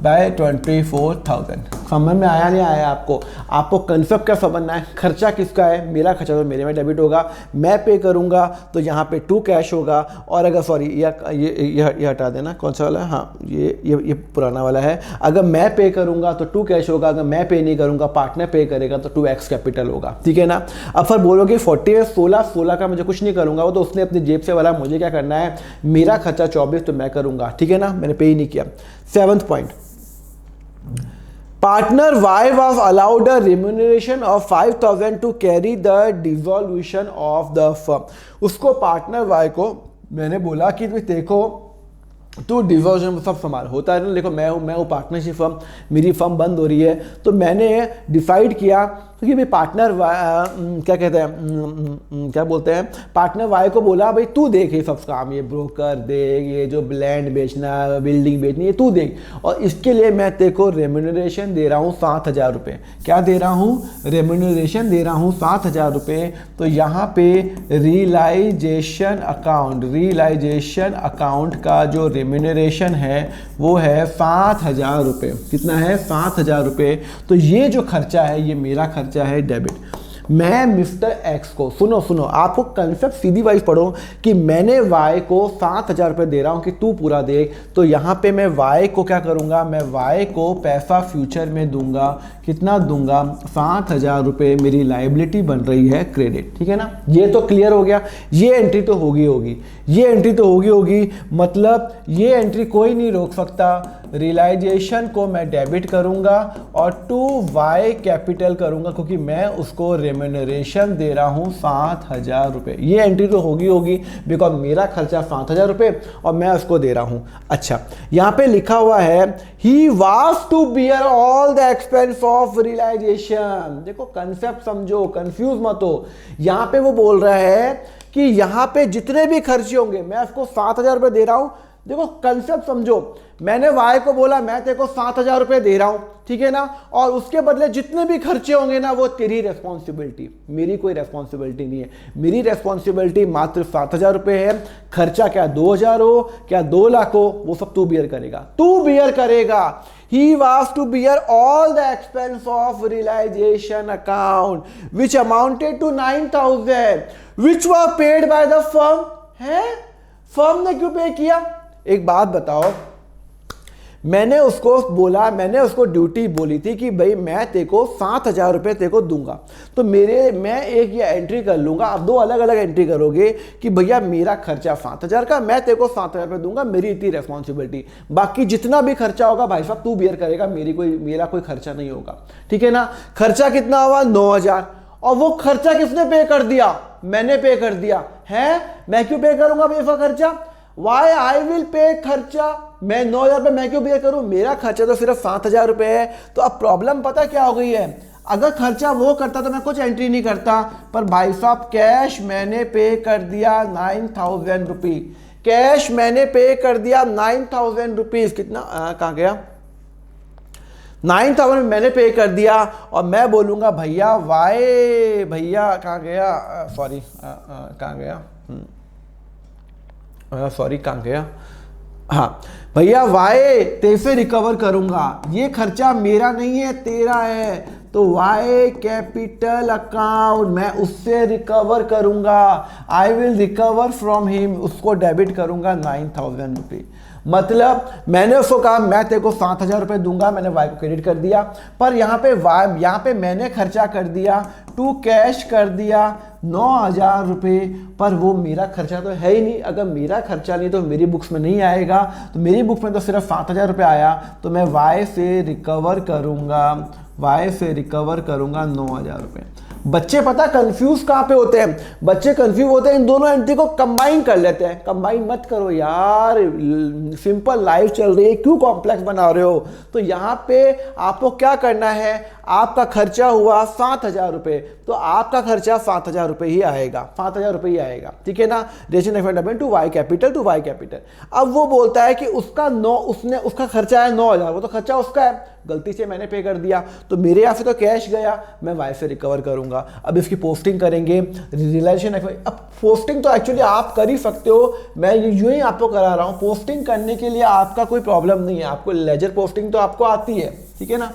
बाय 24,000। समझ में आया नहीं आया आपको कंसेप्ट क्या समझना है, खर्चा किसका है, मेरा खर्चा तो मेरे में डेबिट होगा, मैं पे करूंगा तो यहाँ पे टू कैश होगा। और अगर सॉरी ये हटा देना, कौन सा वाला है, हाँ ये पुराना वाला है, अगर मैं पे करूंगा तो टू कैश होगा, अगर मैं पे नहीं करूंगा पार्टनर पे करेगा तो 2x कैपिटल होगा, ठीक है ना। अब फिर बोलोगे 40 में 16 का मुझे कुछ नहीं करूंगा, वो तो उसने अपनी जेब से वाला, मुझे क्या करना है, मेरा खर्चा 24 तो मैं करूंगा, ठीक है ना, मैंने पे ही नहीं किया। 7th point, Partner Y was allowed a remuneration of 5,000 to carry the dissolution of the firm। उसको पार्टनर Y को मैंने बोला कि देखो तो डिवोर्शन सब संभाल होता है ना, देखो मैं हूँ पार्टनरशिप फर्म, मेरी फर्म बंद हो रही है, तो मैंने डिसाइड किया क्योंकि भाई पार्टनर क्या कहते हैं, क्या बोलते हैं, पार्टनर वाई को बोला भाई तू देख ये सब काम, ये ब्रोकर देख, ये जो लैंड बेचना, बिल्डिंग बेचनी, ये तू देख, और इसके लिए मैं तेरे को रेम्यूनरेशन दे रहा हूँ 7,000 रुपये। क्या दे रहा हूँ, रेम्यूनरेशन दे रहा हूँ 7,000 रुपये। तो यहाँ पे रियलाइजेशन अकाउंट का जो रेम्यूनरेशन है वो है 7,000 रुपये। कितना है, 7,000 रुपये। तो ये जो खर्चा है ये मेरा खर्चा है डेबिट। मैं मिस्टर एक्स को, सुनो सुनो, आपको कंसेप्ट सीधी वाइज पढ़ो कि मैंने वाई को 7,000 रुपये दे रहा हूँ कि तू पूरा दे, तो यहाँ पे मैं वाई को क्या करूँगा, मैं वाई को पैसा फ्यूचर में दूंगा। कितना दूंगा, 7,000 रुपये मेरी लाइबिलिटी बन रही है क्रेडिट, ठीक है ना। ये तो क्लियर हो गया, ये एंट्री तो होगी, ये एंट्री तो होगी, मतलब ये एंट्री कोई नहीं रोक सकता। रियलाइजेशन को मैं डेबिट करूंगा और टू वाई कैपिटल करूंगा, क्योंकि मैं उसको रेम्यूनरेशन दे रहा हूं 7,000 रुपये। ये एंट्री तो होगी बिकॉज मेरा खर्चा 7,000 रुपये और मैं उसको दे रहा हूं। अच्छा, यहाँ पे लिखा हुआ है he was to bear all the expense of realisation. देखो कंसेप्ट समझो, कंफ्यूज मत हो। यहाँ पे वो बोल रहा है कि यहाँ पे जितने भी खर्चे होंगे मैं उसको 7,000 रुपये दे रहा हूं। देखो कंसेप्ट समझो, मैंने वाई को बोला मैं तेरे को 7,000 रुपये दे रहा हूं, ठीक है ना, और उसके बदले जितने भी खर्चे होंगे ना वो तेरी रेस्पॉन्सिबिलिटी, मेरी कोई रेस्पॉन्सिबिलिटी नहीं है। मेरी रेस्पॉन्सिबिलिटी मात्र 7,000 रुपये है। खर्चा क्या 2,000 हो, क्या 2 लाख हो, वो सब तू बियर करेगा। He was to bear all the expense of realization account, which amounted to 9,000, which were paid by the firm. है, फर्म ने क्यों पे किया? एक बात बताओ, मैंने उसको ड्यूटी बोली थी कि भाई मैं तेरे को 7,000 रुपये तेरे को दूंगा, तो मैं एक ये एंट्री कर लूंगा। आप 2 अलग अलग एंट्री करोगे कि भैया मेरा खर्चा 7,000 का, मैं तेरे को 7,000 रुपये दूंगा, मेरी इतनी रेस्पॉन्सिबिलिटी, बाकी जितना भी खर्चा होगा भाई साहब तू बियर करेगा, मेरा कोई खर्चा नहीं होगा, ठीक है ना। खर्चा कितना हुआ, 9,000, और वो खर्चा किसने पे कर दिया, मैंने पे कर दिया है। मैं क्यों पे करूंगा बेफा खर्चा, वाई आई विल पे खर्चा, मैं 9,000 रुपये मैं क्यों पे करूं, मेरा खर्चा तो सिर्फ 7,000 रुपये है। तो अब प्रॉब्लम पता क्या हो गई है, अगर खर्चा वो करता तो मैं कुछ एंट्री नहीं करता, पर भाई साहब कैश मैंने पे कर दिया 9,000 रुपये, कैश मैंने पे कर दिया 9,000 रुपीज। कितना कहाँ गया, 9,000 मैंने पे कर दिया, और मैं बोलूँगा भैया वाई, भैया कहाँ गया, सॉरी कहाँ गया, सॉरी कहाँ गया, हाँ भैया वाई तेरे से रिकवर करूँगा, ये खर्चा मेरा नहीं है तेरा है, तो वाई कैपिटल अकाउंट मैं उससे रिकवर करूँगा, I will recover from him, उसको डेबिट करूँगा 9,000 रुपये। मतलब मैंने उसको कहा मैं तेरे को 7,000 रुपये दूंगा, मैंने वाई को क्रेडिट कर दिया, पर यहाँ पे मैंने खर्चा कर दिया, टू कैश कर दिया 9,000 रुपये, पर वो मेरा खर्चा तो है ही नहीं। अगर मेरा खर्चा नहीं तो मेरी बुक्स में नहीं आएगा, तो मेरी बुक्स में तो सिर्फ 7,000 रुपये आया, तो मैं वाई से रिकवर करूँगा 9,000 रुपये। बच्चे पता कंफ्यूज कहाँ पे होते हैं, बच्चे कंफ्यूज होते हैं इन दोनों एंट्री को कंबाइन कर लेते हैं। कंबाइन मत करो यार, सिंपल लाइफ चल रही है, क्यों कॉम्प्लेक्स बना रहे हो। तो यहाँ पे आपको क्या करना है, आपका खर्चा हुआ 7,000 रुपये, तो आपका खर्चा 7,000 रुपये ही आएगा, 7,000 रुपये ही आएगा, ठीक है ना। Ration of fundament to Y capital. अब वो बोलता है कि उसका खर्चा है 9,000, वो तो खर्चा उसका है, गलती से मैंने पे कर दिया, तो मेरे यहाँ से तो कैश गया, मैं वाई से रिकवर करूंगा। अब इसकी पोस्टिंग करेंगे, रियलाइजेशन। अब पोस्टिंग तो एक्चुअली आप कर ही सकते हो, मैं यूं ही आपको करा रहा हूँ। पोस्टिंग करने के लिए आपका कोई प्रॉब्लम नहीं है, आपको लेजर पोस्टिंग तो आपको आती है, ठीक है ना।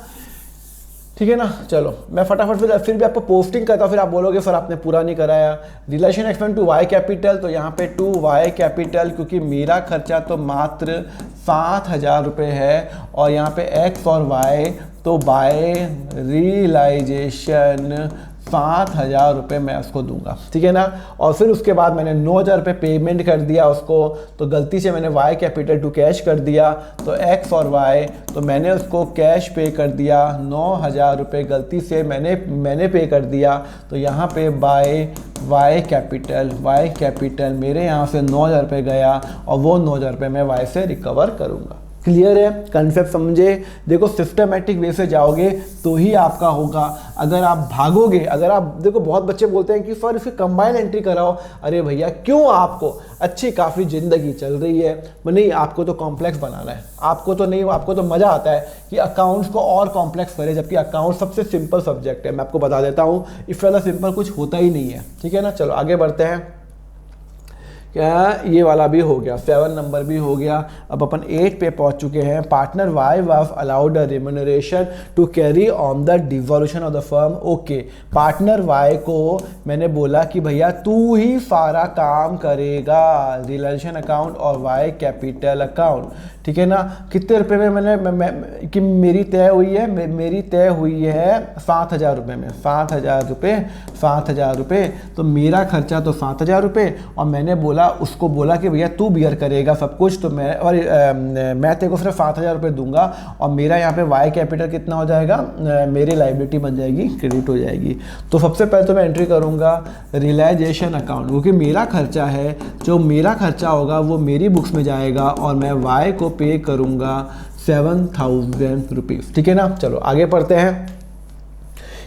चलो मैं फटाफट फिर भी आपको पोस्टिंग करता हूँ, फिर आप बोलोगे सर आपने पूरा नहीं कराया। Relation expense to Y capital, तो यहाँ पे टू वाई कैपिटल, क्योंकि मेरा खर्चा तो मात्र 7,000 रुपये है, और यहाँ पे एक्स और वाई, तो बाय रियलाइजेशन 7,000 रुपये मैं उसको दूंगा, ठीक है ना। और फिर उसके बाद मैंने 9,000 रुपये पेमेंट कर दिया उसको, तो गलती से मैंने वाई कैपिटल टू कैश कर दिया, तो एक्स और वाई, तो मैंने उसको कैश पे कर दिया 9,000 रुपये, गलती से मैंने पे कर दिया। तो यहाँ पे बाय वाई कैपिटल मेरे यहाँ से 9,000 रुपये गया, और वो 9,000 रुपये मैं वाई से रिकवर करूँगा। क्लियर है, कंसेप्ट समझे। देखो सिस्टमेटिक वे से जाओगे तो ही आपका होगा। अगर आप भागोगे, देखो बहुत बच्चे बोलते हैं कि सर इसकी कंबाइन एंट्री कराओ। अरे भैया क्यों, आपको अच्छी काफ़ी ज़िंदगी चल रही है, नहीं आपको तो कॉम्प्लेक्स बनाना है, आपको तो मज़ा आता है कि अकाउंट्स को और कॉम्प्लेक्स करे, जबकि अकाउंट सबसे सिंपल सब्जेक्ट है। मैं आपको बता देता हूँ, इससे ज़्यादा सिंपल कुछ होता ही नहीं है, ठीक है ना। चलो आगे बढ़ते हैं। क्या ये वाला भी हो गया, 7 नंबर भी हो गया। अब अपन 8 पे पहुंच चुके हैं। Partner Y was allowed a remuneration to carry on the devolution of the firm. Okay, partner Y को मैंने बोला कि भैया तू ही सारा काम करेगा, रिलेशन अकाउंट और वाई कैपिटल अकाउंट, ठीक है ना। कितने रुपए में मैंने कि मेरी तय हुई है, मेरी तय हुई है 7,000 रुपये में, 7,000 रुपये, 7,000 रुपये। तो मेरा खर्चा तो 7,000 रुपये, और मैंने बोला उसको बोला कि भैया तू बियर करेगा सब कुछ, तो मैं तेरे को सिर्फ 7,000 रुपये दूंगा, और मेरा यहाँ पे वाई कैपिटल कितना हो जाएगा, मेरी लाइबिलिटी बन जाएगी, क्रेडिट हो जाएगी। तो सबसे पहले तो मैं एंट्री करूँगा रियलाइजेशन अकाउंट, क्योंकि मेरा खर्चा है, जो मेरा खर्चा होगा वो मेरी बुक्स में जाएगा, और मैं वाई को पे करूँगा 7,000 रुपीज़, ठीक है ना। चलो आगे पढ़ते हैं।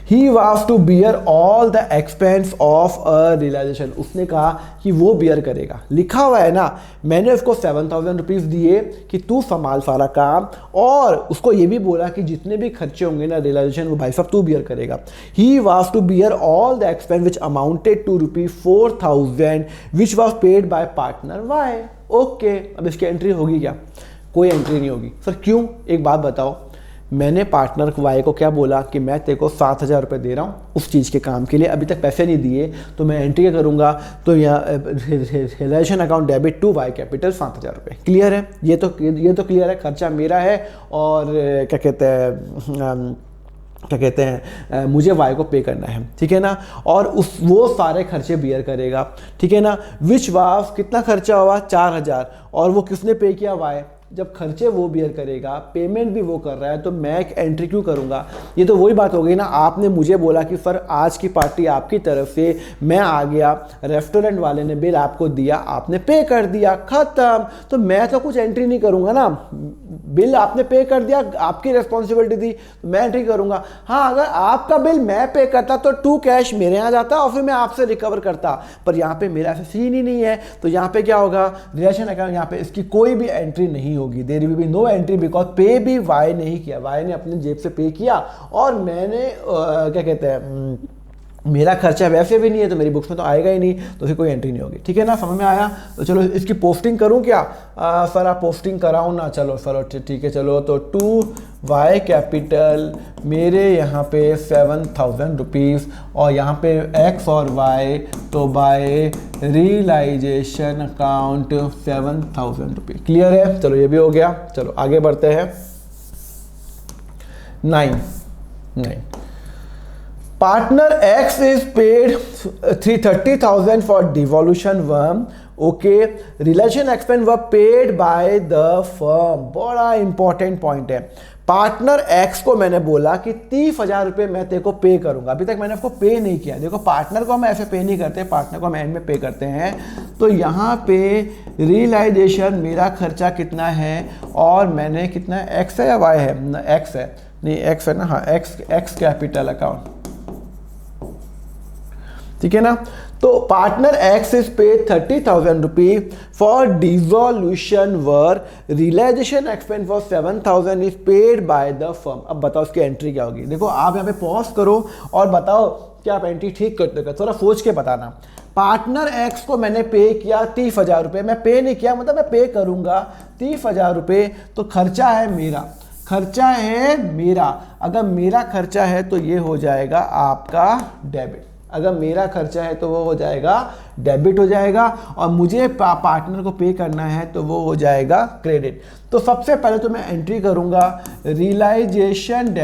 He was to bear all the expense of a realization। उसने कहा कि वो बियर करेगा, लिखा हुआ है ना। मैंने उसको 7,000 रुपीज़ दिए कि तू संभाल सारा काम, और उसको ये भी बोला कि जितने भी खर्चे होंगे ना रियलाइजेशन, वो भाई साहब तू बियर करेगा। He was to bear all the expense which amounted to ₹4,000 which was paid by partner Y। Okay, अब इसकी एंट्री होगी क्या? कोई एंट्री नहीं होगी। सर क्यों? एक बात बताओ, मैंने पार्टनर वाई को क्या बोला कि मैं तेरे को 7,000 रुपये दे रहा हूँ उस चीज़ के काम के लिए, अभी तक पैसे नहीं दिए, तो मैं एंट्री क्या करूँगा, तो यहाँ relation account debit to Y capital 7,000 रुपये। क्लियर है? ये तो क्लियर है, खर्चा मेरा है, और क्या कहते हैं मुझे वाई को पे करना है, ठीक है ना। और वो सारे खर्चे बियर करेगा, ठीक है ना। विच वाज कितना खर्चा हुआ, 4,000, और वो किसने पे किया, वाई। जब खर्चे वो बियर करेगा, पेमेंट भी वो कर रहा है, तो मैं एक एंट्री क्यों करूंगा? ये तो वही बात हो गई ना, आपने मुझे बोला कि सर आज की पार्टी आपकी तरफ से, मैं आ गया, रेस्टोरेंट वाले ने बिल आपको दिया, आपने पे कर दिया, खत्म। तो मैं तो कुछ एंट्री नहीं करूंगा ना, बिल आपने पे कर दिया, आपकी रिस्पॉन्सिबिलिटी थी, तो मैं एंट्री करूंगा। हाँ, अगर आपका बिल मैं पे करता तो टू कैश मेरे यहाँ जाता और फिर मैं आपसे रिकवर करता, पर यहाँ पे मेरा ऐसा सीन ही नहीं है। तो यहाँ पे क्या होगा, रिलेशन अकाउंट, यहाँ पे इसकी कोई भी एंट्री नहीं होगी। There will be no entry because pay भी वाई नहीं किया, वाई ने अपने जेब से पे किया, और मैंने क्या कहते हैं मेरा खर्चा वैसे भी नहीं है, तो मेरी बुक्स में तो आएगा ही नहीं, तो फिर कोई एंट्री नहीं होगी, ठीक है ना। समझ में आया? तो चलो इसकी पोस्टिंग करूं क्या? सर आप पोस्टिंग कराऊं ना? चलो सर ठीक है, चलो तो टू वाई कैपिटल मेरे यहाँ पे 7,000 रुपीज़, और यहाँ पे एक्स और वाई तो by realisation account 7,000 rupees. Clear है? चलो ये भी हो गया। चलो आगे बढ़ते हैं। 9 Partner X is paid 30,000 for devolution firm। Okay, relation expense व पेड बाय द फर्म। बड़ा इंपॉर्टेंट पॉइंट है। पार्टनर एक्स को मैंने बोला कि 30,000 रुपये मैं तेरे को पे करूंगा, अभी तक मैंने आपको पे नहीं किया। देखो पार्टनर को हम ऐसे पे नहीं करते, पार्टनर को हम एंड में पे करते हैं। तो यहाँ पे रियलाइजेशन मेरा खर्चा कितना है, और मैंने कितना, एक्स है या वाई है? एक्स है, नहीं एक्स है ना, हाँ एक्स कैपिटल अकाउंट, ठीक है ना। तो partner X is paid 30,000 rupees for dissolution work, realisation expense for 7,000 is paid by the firm. अब बताओ इसकी एंट्री क्या होगी? देखो आप यहाँ पे पॉज करो और बताओ क्या आप एंट्री ठीक करते हो, थोड़ा सोच के बताना। पार्टनर एक्स को मैंने पे किया 30,000 रुपये, मैं पे नहीं किया मतलब मैं पे करूंगा 30,000 रुपये, तो खर्चा है मेरा, खर्चा है मेरा। अगर मेरा खर्चा है तो ये हो जाएगा आपका डेबिट, अगर मेरा खर्चा है तो वो हो जाएगा डेबिट हो जाएगा, और मुझे पार्टनर को पे करना है तो वो हो जाएगा क्रेडिट। तो सबसे पहले तो मैं एंट्री करूंगा रियलाइजेशन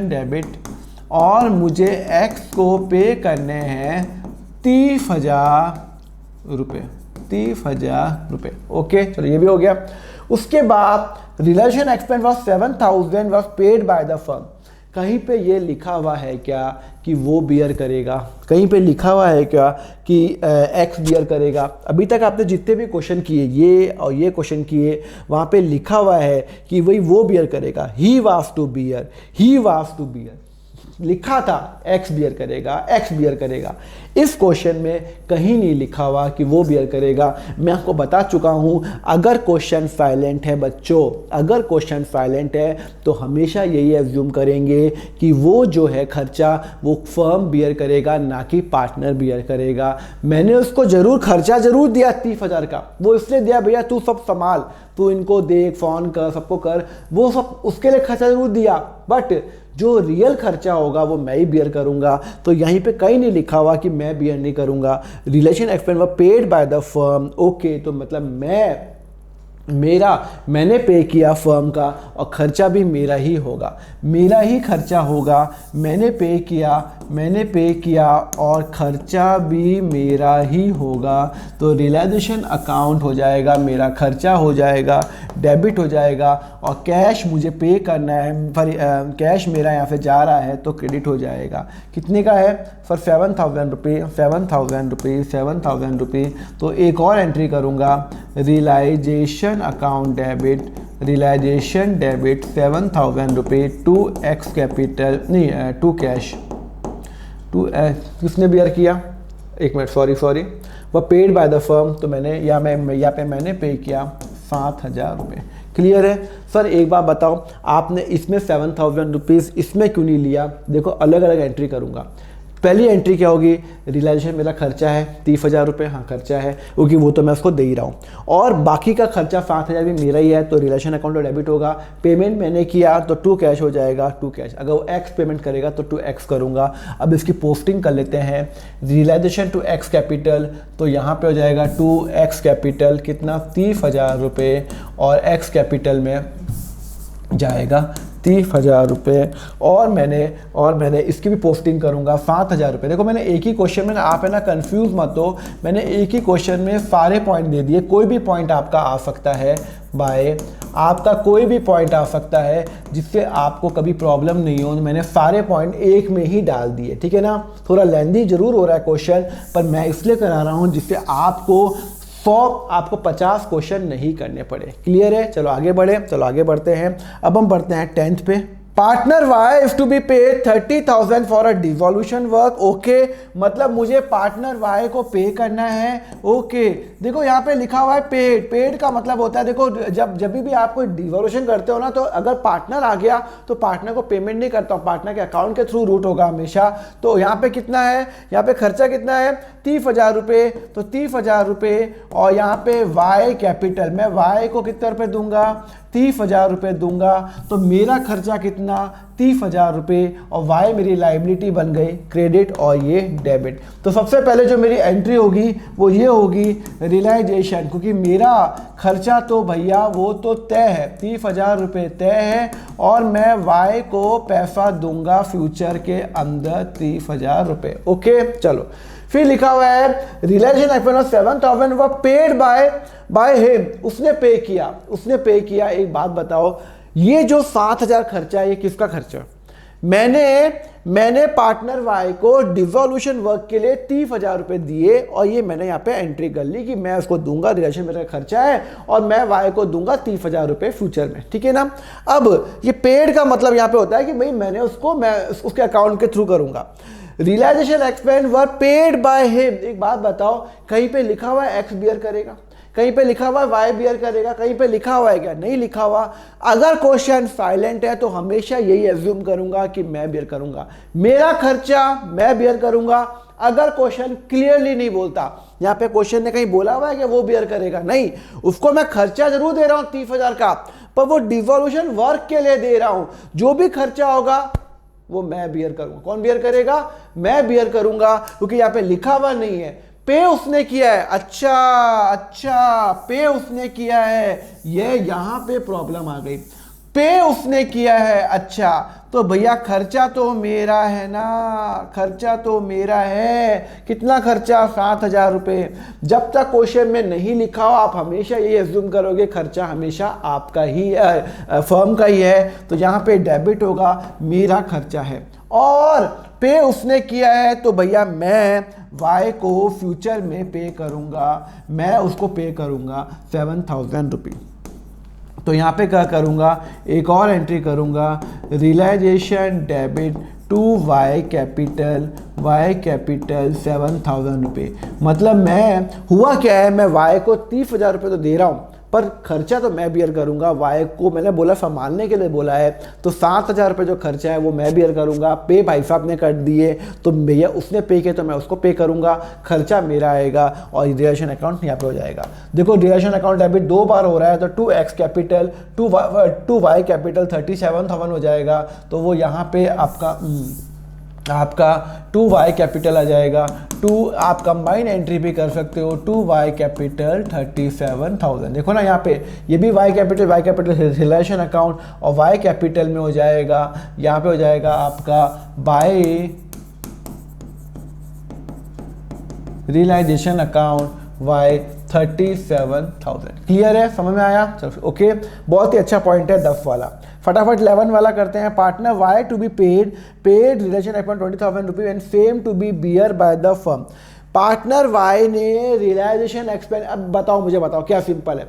डेबिट, और मुझे एक्स को पे करने हैं 30,000 रुपये, 30,000 रुपये। ओके, चलो ये भी हो गया। उसके बाद relation expense was 7,000 was paid by the firm. कहीं पे ये लिखा हुआ है क्या कि वो बियर करेगा? कहीं पे लिखा हुआ है क्या कि एक्स बियर करेगा? अभी तक आपने जितने भी क्वेश्चन किए, ये और ये क्वेश्चन किए, वहाँ पे लिखा हुआ है कि वही वो बियर करेगा। ही वाज टू बियर, लिखा था एक्स बियर करेगा, एक्स बियर करेगा। इस क्वेश्चन में कहीं नहीं लिखा हुआ कि वो बियर करेगा। मैं आपको बता चुका हूँ, अगर क्वेश्चन साइलेंट है बच्चों, अगर क्वेश्चन साइलेंट है तो हमेशा यही एज्यूम करेंगे कि वो जो है खर्चा वो फर्म बियर करेगा, ना कि पार्टनर बियर करेगा। मैंने उसको जरूर खर्चा जरूर दिया 30,000 का, वो इसलिए दिया भैया तू सब संभाल, तू इनको देख, फोन कर, सबको कर, वो सब उसके लिए खर्चा जरूर दिया, बट जो रियल खर्चा होगा वो मैं ही बियर करूंगा। तो यहीं पे कहीं नहीं लिखा हुआ कि मैं बियर नहीं करूंगा। Relation expense were paid by the firm, okay, तो मतलब मैंने पे किया फर्म का और खर्चा भी मेरा ही होगा, मेरा ही खर्चा होगा। मैंने पे किया और खर्चा भी मेरा ही होगा। तो रियलाइजेशन अकाउंट हो जाएगा, मेरा खर्चा हो जाएगा, डेबिट हो जाएगा, और कैश मुझे पे करना है, कैश मेरा यहाँ से जा रहा है तो क्रेडिट हो जाएगा। कितने का है सर? 7,000 रुपये, 7,000 रुपये, 7,000 रुपये। तो एक और एंट्री करूँगा, realisation account debit, realisation debit 7,000 रुपये टू एक्स कैपिटल, नहीं टू कैश, टू किसने बियर किया, एक मिनट, सॉरी, वह पेड बाय द फर्म, तो मैंने यहाँ पे मैंने पे किया 7,000 रुपये। क्लियर है सर? एक बात बताओ, आपने इसमें 7,000 रुपीज़ इसमें क्यों नहीं लिया? देखो अलग अलग एंट्री करूँगा। पहली एंट्री क्या होगी, रियलाइजेशन मेरा खर्चा है 30,000 रुपये, हाँ खर्चा है, क्योंकि वो तो मैं उसको दे ही रहा हूँ, और बाकी का खर्चा 7,000 भी मेरा ही है, तो रिलेशन अकाउंट में डेबिट होगा। पेमेंट मैंने किया तो टू कैश हो जाएगा, टू कैश। अगर वो एक्स पेमेंट करेगा तो टू एक्स करूँगा। अब इसकी पोस्टिंग कर लेते हैं, रियलाइजेशन टू एक्स कैपिटल, तो यहाँ पे हो जाएगा टू एक्स कैपिटल, कितना, 30,000 रुपये, और एक्स कैपिटल में जाएगा 30,000 रुपये। और मैंने इसकी भी पोस्टिंग करूंगा 7,000 रुपये। देखो मैंने एक ही क्वेश्चन में, आप है ना कंफ्यूज मत हो, मैंने एक ही क्वेश्चन में सारे पॉइंट दे दिए। कोई भी पॉइंट आपका आ सकता है आपका कोई भी पॉइंट आ सकता है जिससे आपको कभी प्रॉब्लम नहीं हो। मैंने सारे पॉइंट एक में ही डाल दिए, ठीक है ना। थोड़ा लेंदी जरूर हो रहा है क्वेश्चन, पर मैं इसलिए करा रहा हूँ जिससे आपको 50 क्वेश्चन नहीं करने पड़े। क्लियर है? चलो आगे बढ़ते हैं। अब हम बढ़ते हैं 10th पे। Partner Y is to be paid 30,000 for a devolution work, okay, मतलब मुझे पार्टनर वाई को पे करना है, ओके। देखो यहाँ पे लिखा हुआ है पेड का मतलब होता है, देखो जब भी आप कोई डिवोल्यूशन करते हो ना, तो अगर पार्टनर आ गया तो पार्टनर को पेमेंट नहीं करता हूँ, पार्टनर के अकाउंट के थ्रू रूट होगा हमेशा। तो यहाँ पे कितना है, यहाँ पे खर्चा कितना है, 30,000 रुपये, तो 30,000 रुपये, और यहाँ पे वाई कैपिटल, मैं वाई को कितने रुपये दूंगा, 30,000 रुपये दूंगा। तो मेरा खर्चा कितना, 30,000 रुपये, और वाई मेरी लाइबिलिटी बन गई क्रेडिट, और ये डेबिट। तो सबसे पहले जो मेरी एंट्री होगी वो ये होगी रियलाइजेशन, क्योंकि मेरा खर्चा तो भैया वो तो तय है, 30,000 रुपये तय है, और मैं वाई को पैसा दूंगा फ्यूचर के अंदर 30,000 रुपये, ओके। चलो फिर लिखा हुआ है realisation expense 7,000 were paid by him, उसने पे किया। एक बात बताओ, ये जो 7,000 खर्चा है ये किसका खर्चा? मैंने पार्टनर वाई को डिवोल्यूशन वर्क के लिए 30,000 रुपये दिए, और ये मैंने यहाँ पे एंट्री कर ली कि मैं उसको दूंगा, रिलेशन मेरा खर्चा है, और मैं वाई को दूंगा 30,000 रुपये फ्यूचर में, ठीक है ना। अब ये पेड का मतलब यहाँ पे होता है कि भाई मैं उसके अकाउंट के थ्रू करूंगा। Realisation expense were paid by him. एक बात बताओ, कहीं पे लिखा हुआ है एक्स बियर करेगा, कहीं पे लिखा हुआ है वाई बियर करेगा, कहीं पे लिखा हुआ है क्या? नहीं लिखा हुआ। अगर क्वेश्चन साइलेंट है तो हमेशा यही एज्यूम करूंगा कि मैं बियर करूंगा, मेरा खर्चा मैं बियर करूंगा। अगर क्वेश्चन क्लियरली नहीं बोलता, यहाँ पे क्वेश्चन ने कहीं बोला हुआ है कि वो बियर करेगा, नहीं, उसको मैं खर्चा जरूर दे रहा हूं 30,000 का, पर वो डिवोल्यूशन वर्क के लिए दे रहा हूं। जो भी खर्चा होगा वो मैं बियर करूंगा। कौन बियर करेगा? मैं बियर करूंगा, क्योंकि यहाँ पे लिखा हुआ नहीं है। पे उसने किया है, अच्छा, पे उसने किया है, ये यहां पे प्रॉब्लम आ गई। पे उसने किया है, अच्छा, तो भैया खर्चा तो मेरा है ना, खर्चा तो मेरा है। कितना खर्चा? 7,000 रुपये। जब तक क्वेश्चन में नहीं लिखा हो आप हमेशा ये एज्यूम करोगे खर्चा हमेशा आपका ही फर्म का ही है, तो यहाँ पे डेबिट होगा, मेरा खर्चा है। और पे उसने किया है तो भैया मैं वाई को फ्यूचर में पे करूँगा, मैं उसको पे करूँगा 7,000 रुपये। तो यहाँ पे क्या करूँगा, एक और एंट्री करूँगा, रियलाइजेशन डेबिट 2y कैपिटल 7,000 रुपये। मतलब मैं हुआ क्या है, मैं y को 30,000 रुपये तो दे रहा हूँ, पर खर्चा तो मैं बियर करूंगा। वाई को मैंने बोला संभालने के लिए बोला है, तो 7,000 रुपये जो खर्चा है वो मैं बियर करूंगा। पे भाई साहब ने कर दिए, तो भैया उसने पे किया तो मैं उसको पे करूंगा, खर्चा मेरा आएगा और रिलेशन अकाउंट यहाँ पे हो जाएगा। देखो रिलेशन अकाउंट डेबिट 2 बार हो रहा है, तो 2x कैपिटल 2y कैपिटल 37,000 हो जाएगा। तो वो यहाँ पे आपका 2y कैपिटल आ जाएगा। आप कंबाइन एंट्री भी कर सकते हो, 2y कैपिटल 37,000। देखो ना यहाँ पे ये भी y कैपिटल रिलेशन अकाउंट और y कैपिटल में हो जाएगा, यहाँ पे हो जाएगा आपका by realisation account y 37,000। Clear है, समझ में आया? चलो ओके, बहुत ही अच्छा पॉइंट है 10 वाला। फटाफट 11 वाला करते हैं। Partner Y to be paid relation account 20,000 rupees and same to be bear by the firm. Partner Y ने रियलाइजेशन एक्सपेंस, अब बताओ मुझे बताओ क्या सिंपल है।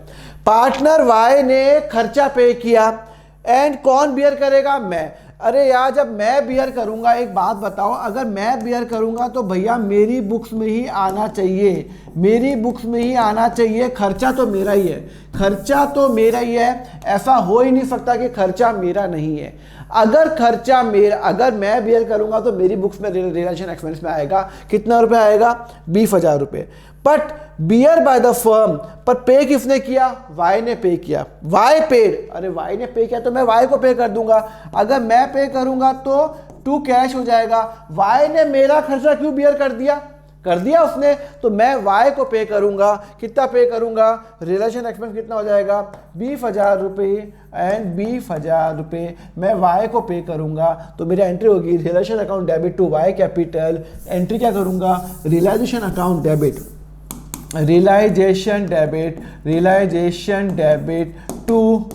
पार्टनर वाई ने खर्चा पे किया एंड कौन बियर करेगा? मैं। अरे यार जब मैं बियर करूंगा, एक बात बताओ, अगर मैं बियर करूंगा तो भैया मेरी बुक्स में ही आना चाहिए, मेरी बुक्स में ही आना चाहिए। खर्चा तो मेरा ही है, खर्चा तो मेरा ही है। ऐसा हो ही नहीं सकता कि खर्चा मेरा नहीं है। अगर खर्चा मेरा, अगर मैं बियर करूंगा तो मेरी बुक्स में रिलेशन एक्सपेंस में आएगा कितना रुपए आएगा? 20,000 रुपये। But bear by the firm, पर पे किसने किया? वाई ने पे किया, वाई पेड। अरे वाई ने पे किया तो मैं वाई को पे कर दूंगा। अगर मैं पे करूंगा तो टू कैश हो जाएगा। वाई ने मेरा खर्चा क्यों बियर कर दिया? कर दिया उसने, तो मैं वाई को पे करूंगा। कितना पे करूंगा? रिलेशन एक्सपेंस कितना हो जाएगा? 20,000 रुपये एंड 20,000 रुपये मैं वाई को पे करूंगा। तो मेरी एंट्री होगी relation account debit to Y capital. Entry क्या करूंगा? Realisation account debit, realisation debit to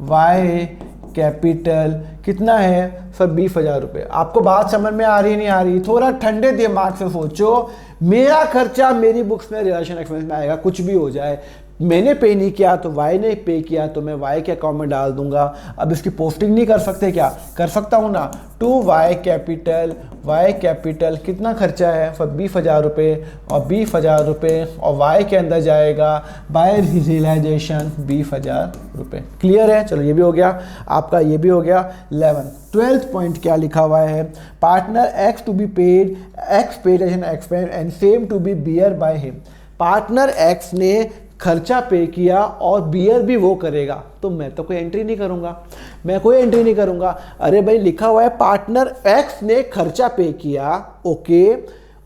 Y capital. कितना है सर? 20,000 रुपये। आपको बात समझ में आ रही नहीं आ रही? थोड़ा ठंडे दिमाग से सोचो। मेरा खर्चा मेरी बुक्स में रिलेशन एक्सपेंस में आएगा, कुछ भी हो जाए। मैंने पे नहीं किया तो वाई ने पे किया, तो मैं वाई के अकाउंट में डाल दूंगा। अब इसकी पोस्टिंग नहीं कर सकते क्या? कर सकता हूँ ना। टू वाई कैपिटल कितना खर्चा है? सर 20,000 रुपये, और 20,000 रुपये और वाई के अंदर जाएगा बाय रियलाइजेशन 20,000 रुपये। क्लियर है? चलो ये भी हो गया आपका, ये भी हो गया। 12th पॉइंट क्या लिखा हुआ है? Partner X to be paid, X paid expense and same to be bear by him. Partner X ने खर्चा पे किया और बियर भी वो करेगा, तो मैं तो कोई एंट्री नहीं करूंगा, मैं कोई एंट्री नहीं करूंगा। अरे भाई लिखा हुआ है पार्टनर एक्स ने खर्चा पे किया, ओके,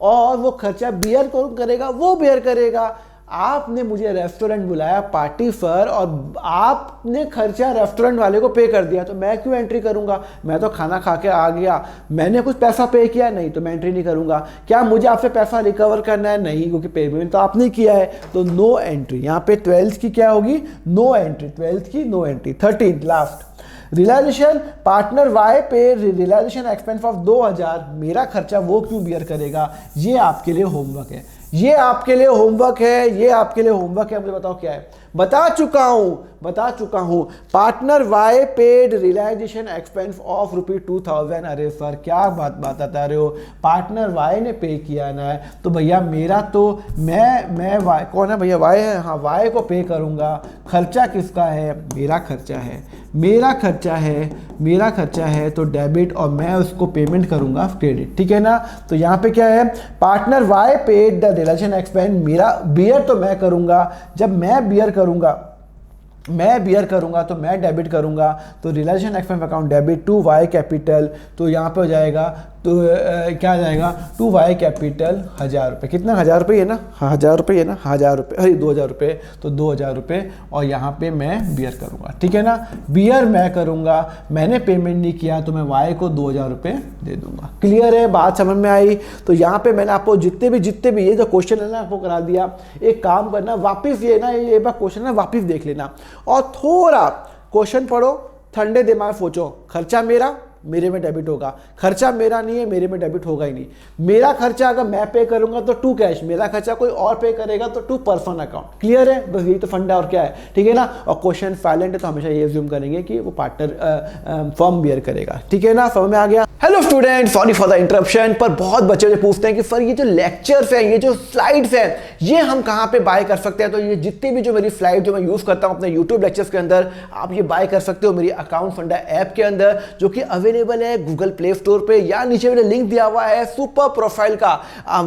और वो खर्चा बियर कौन करेगा? वो बियर करेगा। आपने मुझे रेस्टोरेंट बुलाया पार्टी पर और आपने खर्चा रेस्टोरेंट वाले को पे कर दिया, तो मैं क्यों एंट्री करूंगा? मैं तो खाना खा के आ गया, मैंने कुछ पैसा पे किया नहीं, तो मैं एंट्री नहीं करूंगा। क्या मुझे आपसे पैसा रिकवर करना है? नहीं, क्योंकि पेमेंट तो आपने किया है, तो नो एंट्री। यहाँ पे 12th की क्या होगी? No entry. 12th की no entry. 13th last, realisation partner Y pay realisation expense of 2,000। मेरा खर्चा वो क्यों बियर करेगा? ये आपके लिए होमवर्क है, ये आपके लिए होमवर्क है, ये आपके लिए होमवर्क है। मुझे बताओ क्या है? बता चुका हूं। Partner Y paid realisation expense of ₹2,000। अरे सर क्या बात बता रहे हो? पार्टनर वाई ने पे किया ना है, तो भैया मेरा तो मैं वाई, कौन है भैया? वाई है, हाँ वाई को पे करूंगा। खर्चा किसका है? मेरा खर्चा है, तो डेबिट, और मैं उसको पेमेंट करूंगा क्रेडिट। ठीक है ना? तो यहाँ पे क्या है? Partner Y paid the relation expense. मेरा बियर तो मैं करूंगा, जब मैं बियर करूंगा तो मैं डेबिट करूंगा, तो relation expense account debit to Y capital. तो यहाँ पे हो जाएगा, तो क्या आ जाएगा? टू वाई कैपिटल 1,000 रुपये। कितना? 1,000 रुपये है ना? हाँ 1,000 रुपये है ना? 1,000 रुपये, अरे 2,000 रुपये, तो 2,000 रुपये, और यहाँ पे मैं बियर करूँगा। ठीक है ना? बियर मैं करूँगा, मैंने पेमेंट नहीं किया, तो मैं वाई को 2,000 रुपये दे दूंगा। क्लियर है? बात समझ में आई? तो यहाँ पे मैंने आपको जितने भी ये जो क्वेश्चन है ना आपको करा दिया। एक काम करना, वापिस ये ना ये बार क्वेश्चन ना वापिस देख लेना और थोड़ा क्वेश्चन पढ़ो, ठंडे दिमाग सोचो। खर्चा मेरा, मेरे में डेबिट होगा। खर्चा मेरा नहीं है, मेरे में डेबिट होगा ही नहीं। मेरा खर्चा अगर मैं पे करूंगा तो टू कैश, मेरा खर्चा कोई और पे करेगा तो टू पर्सन अकाउंट। क्लियर है? बस यही तो फंडा और क्या है, ठीक है ना। और क्वेश्चन फाइलेंट है तो हमेशा ये अज्यूम करेंगे कि वो पार्टनर फर्म बियर करेगा, ठीक है ना। समझ में आ गया? Hello student, sorry for the interruption, पर बहुत बच्चे मुझे पूछते हैं कि सर ये जो लेक्चर्स है, ये जो स्लाइड्स है, ये हम कहाँ पे बाय कर सकते हैं? तो ये जितनी भी जो मेरी स्लाइड जो मैं यूज करता हूँ अपने यूट्यूब लेक्चर्स के अंदर, आप ये बाय कर सकते हो मेरी अकाउंट फंडा ऐप के अंदर, जो कि अवेलेबल है गूगल प्ले स्टोर पे, या नीचे मैंने लिंक दिया हुआ है सुपर प्रोफाइल का।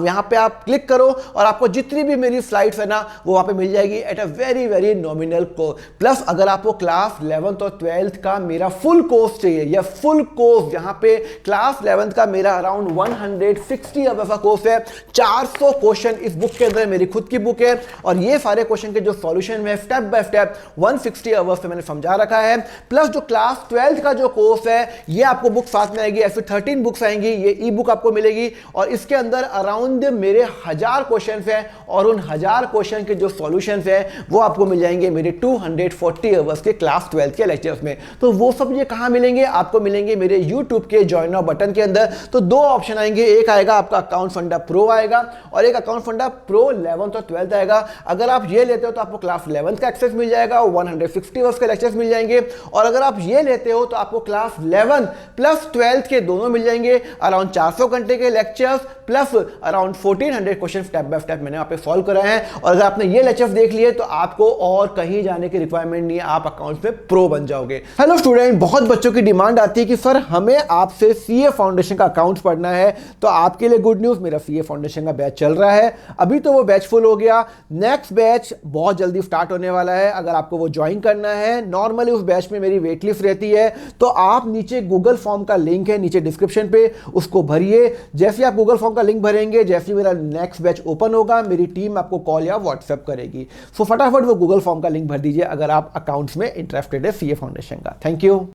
यहाँ पे आप क्लिक करो और आपको जितनी भी मेरी स्लाइड्स है ना वो वहां पे मिल जाएगी at a very very nominal cost. Plus अगर आपको क्लास 11th और 12th का मेरा फुल कोर्स चाहिए, या फुल कोर्स यहाँ पे क्लास 11th का मेरा अराउंड 160 अवर्स का कोर्स है, 400 क्वेश्चन इस बुक के अंदर, मेरी खुद की बुक है, और ये सारे क्वेश्चन के जो सॉल्यूशन है स्टेप बाय स्टेप 160 अवर्स में मैंने समझा रखा है। प्लस जो क्लास 12th का जो कोर्स है ये आपको बुक साथ में आएगी, ऐसे 13 बुक्स आएंगी, ये ई बुक आपको मिलेगी, और इसके अंदर अराउंड मेरे 1000 क्वेश्चन है, और उन 1000 क्वेश्चन के जो सॉल्यूशंस है वो आपको मिल जाएंगे मेरे 240 अवर्स के क्लास 12th के लेक्चर्स में। तो वो सब ये कहां मिलेंगे? आपको मिलेंगे मेरे यूट्यूब के ज्वाइन नाउ बटन के अंदर। तो दो ऑप्शन आएंगे, एक आएगा आपका अकाउंट फंडा प्रो आएगा, और एक अकाउंट फंडा प्रो 11th और 12th आएगा। अगर आप ये लेते हो तो आपको क्लास 11th का एक्सेस मिल जाएगा, 160 अवर्स के लेक्चर्स मिल जाएंगे, और अगर आप ये लेते हो तो आपको क्लास 11 प्लस 12th के दोनों मिल जाएंगे, अराउंड 400 घंटे के lectures plus around 1400 question step by step मैंने यहाँ पे सॉल्व कराए हैं। और अगर आपने ये लेक्चर्स देख लिए तो आपको और कहीं जाने की रिक्वायरमेंट नहीं है, आप अकाउंट्स में प्रो बन जाओगे। हेलो स्टूडेंट, बहुत बच्चों की डिमांड आती है कि सर हमें आपसे सीए फाउंडेशन का अकाउंट्स पढ़ना है। तो आपके लिए गुड न्यूज़, मेरा सीए फाउंडेशन का बैच चल रहा है। अभी तो वो बैच फुल हो गया, नेक्स्ट बैच बहुत जल्दी स्टार्ट होने वाला है। अगर आपको वो ज्वाइन करना है, नॉर्मली उस बैच में मेरी वेट लिस्ट रहती है, तो आप नीचे गूगल फॉर्म का लिंक है नीचे डिस्क्रिप्शन पे, उसको भरिए। जैसे आप गूगल फॉर्म का लिंक भरेंगे, जैसे मेरा नेक्स्ट बैच ओपन होगा, मेरी टीम आपको कॉल या व्हाट्सएप करेगी। सो फटाफट वो गूगल फॉर्म का लिंक भर दीजिए अगर आप अकाउंट्स में इंटरेस्टेड है सीए फाउंडेशन का। Thank you.